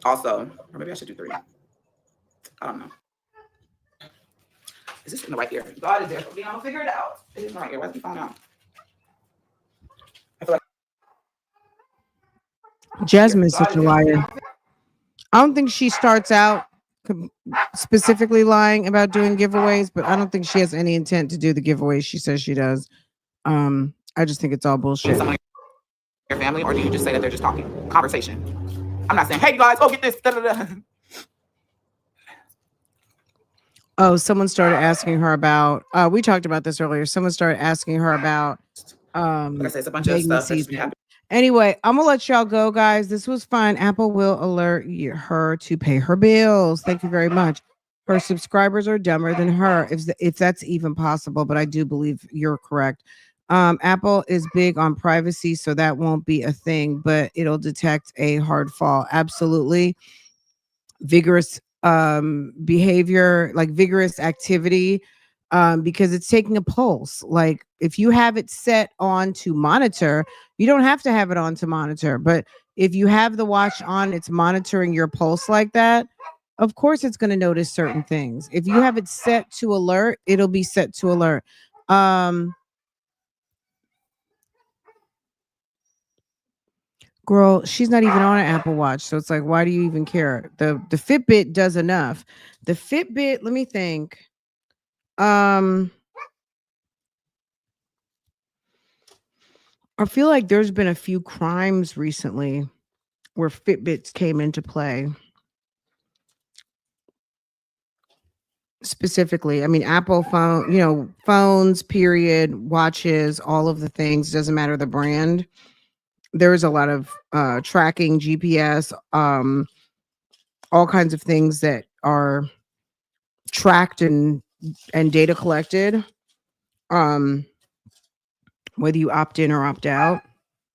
Also, or maybe I should do 3. I don't know. Is this in the right ear? God is there for me. I'm gonna figure it out. It is in the right ear. Why did you find out? I feel like Jasmine is such a liar. I don't think she starts out specifically lying about doing giveaways, but I don't think she has any intent to do the giveaways she says she does. I just think it's all bullshit. Someone in your family, or do you just say that they're just talking? Conversation. I'm not saying, hey, you guys, get this. Da, da, da. Oh, someone started asking her about, we talked about this earlier. Someone started asking her about, like I said, it's a bunch of stuff. Anyway, I'm gonna let y'all go, guys. This was fun. Apple will alert her to pay her bills. Thank you very much. Her subscribers are dumber than her, if that's even possible, but I do believe you're correct. Apple is big on privacy, so that won't be a thing, but it'll detect a hard fall. Absolutely. Vigorous behavior, like vigorous activity, because it's taking a pulse. Like if you have it set on to monitor, you don't have to have it on to monitor, but if you have the watch on, it's monitoring your pulse like that. Of course, it's going to notice certain things. If you have it set to alert, it'll be set to alert. Girl, she's not even on an Apple Watch, so it's like, why do you even care? The Fitbit does enough. The Fitbit, let me think. I feel like there's been a few crimes recently where Fitbits came into play. Specifically, I mean, Apple phone, phones, period, watches, all of the things, doesn't matter the brand. There's a lot of tracking, GPS, all kinds of things that are tracked and data collected, whether you opt in or opt out.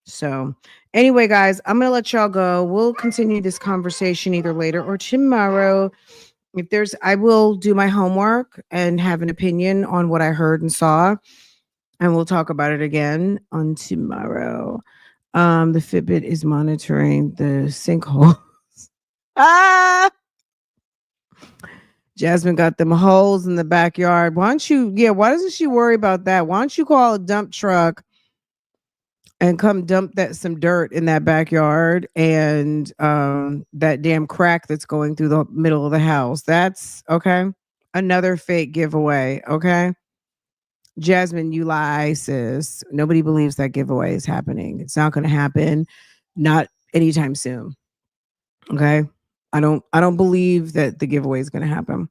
So anyway, guys, I'm gonna let y'all go. We'll continue this conversation either later or tomorrow. I will do my homework and have an opinion on what I heard and saw, and we'll talk about it again on tomorrow. The Fitbit is monitoring the sinkholes. Jasmine got them holes in the backyard. Why doesn't she worry about that? Why don't you call a dump truck and come dump some dirt in that backyard and that damn crack that's going through the middle of the house? That's okay. Another fake giveaway. Okay. Jasmine, you lie, sis. Nobody believes that giveaway is happening. It's not going to happen. Not anytime soon. Okay. I don't believe that the giveaway is going to happen.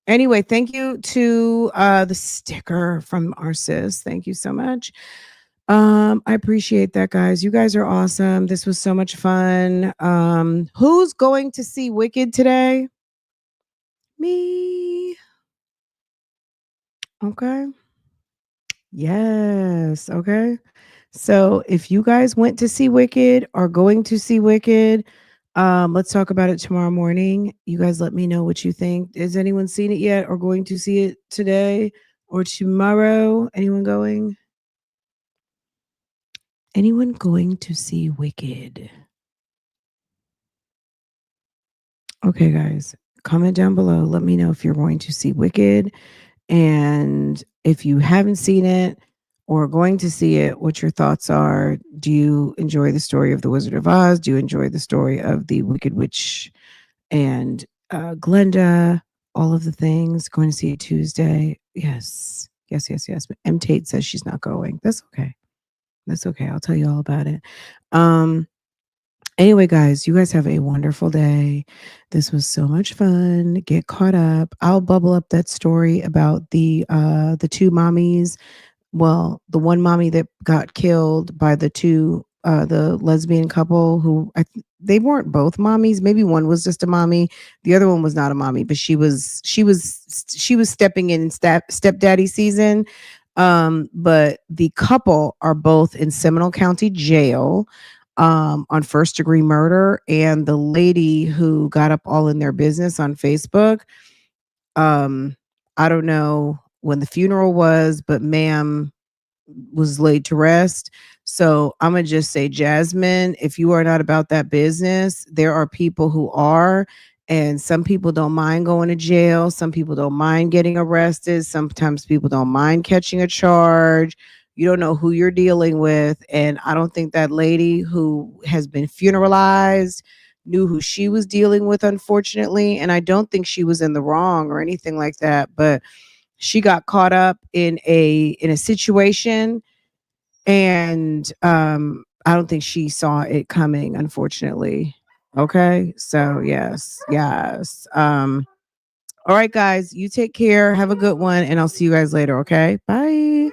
Anyway, thank you to the sticker from our sis. Thank you so much. I appreciate that, guys. You guys are awesome. This was so much fun. Who's going to see Wicked today? Me. Okay. Yes. Okay. So if you guys went to see Wicked or going to see Wicked, let's talk about it tomorrow morning. You guys let me know what you think. Has anyone seen it yet or going to see it today or tomorrow? Anyone going? Anyone going to see Wicked? Okay, guys, comment down below. Let me know if you're going to see Wicked. And if you haven't seen it or going to see it, what your thoughts are. Do you enjoy the story of the Wizard of Oz? Do you enjoy the story of the Wicked Witch and Glenda? All of the things. Going to see it Tuesday. Yes. But M. Tate says she's not going. That's okay. That's okay. I'll tell you all about it. Anyway, guys, you guys have a wonderful day. This was so much fun. Get caught up. I'll bubble up that story about the two mommies. Well, the one mommy that got killed by the lesbian couple who they weren't both mommies. Maybe one was just a mommy. The other one was not a mommy, but she was stepping in stepdaddy season. But the couple are both in Seminole County Jail on first-degree murder. And the lady who got up all in their business on Facebook, I don't know when the funeral was, but ma'am was laid to rest. So I'm going to just say, Jasmine, if you are not about that business, there are people who are. And some people don't mind going to jail. Some people don't mind getting arrested. Sometimes people don't mind catching a charge. You don't know who you're dealing with. And I don't think that lady who has been funeralized knew who she was dealing with, unfortunately. And I don't think she was in the wrong or anything like that. But she got caught up in a situation. And I don't think she saw it coming, unfortunately. Okay, so yes. All right, guys, you take care. Have a good one, and I'll see you guys later. Okay, bye.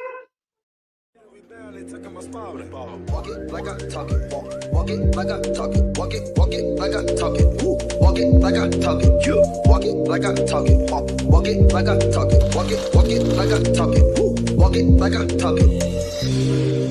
Walk it like I talk it. Walk it like I talk it. Walk it like I talk it. Walk it like I talk it. You walk it like I talk it. Walk it like I talk it. Walk it like I talk it. Walk it like I talk it.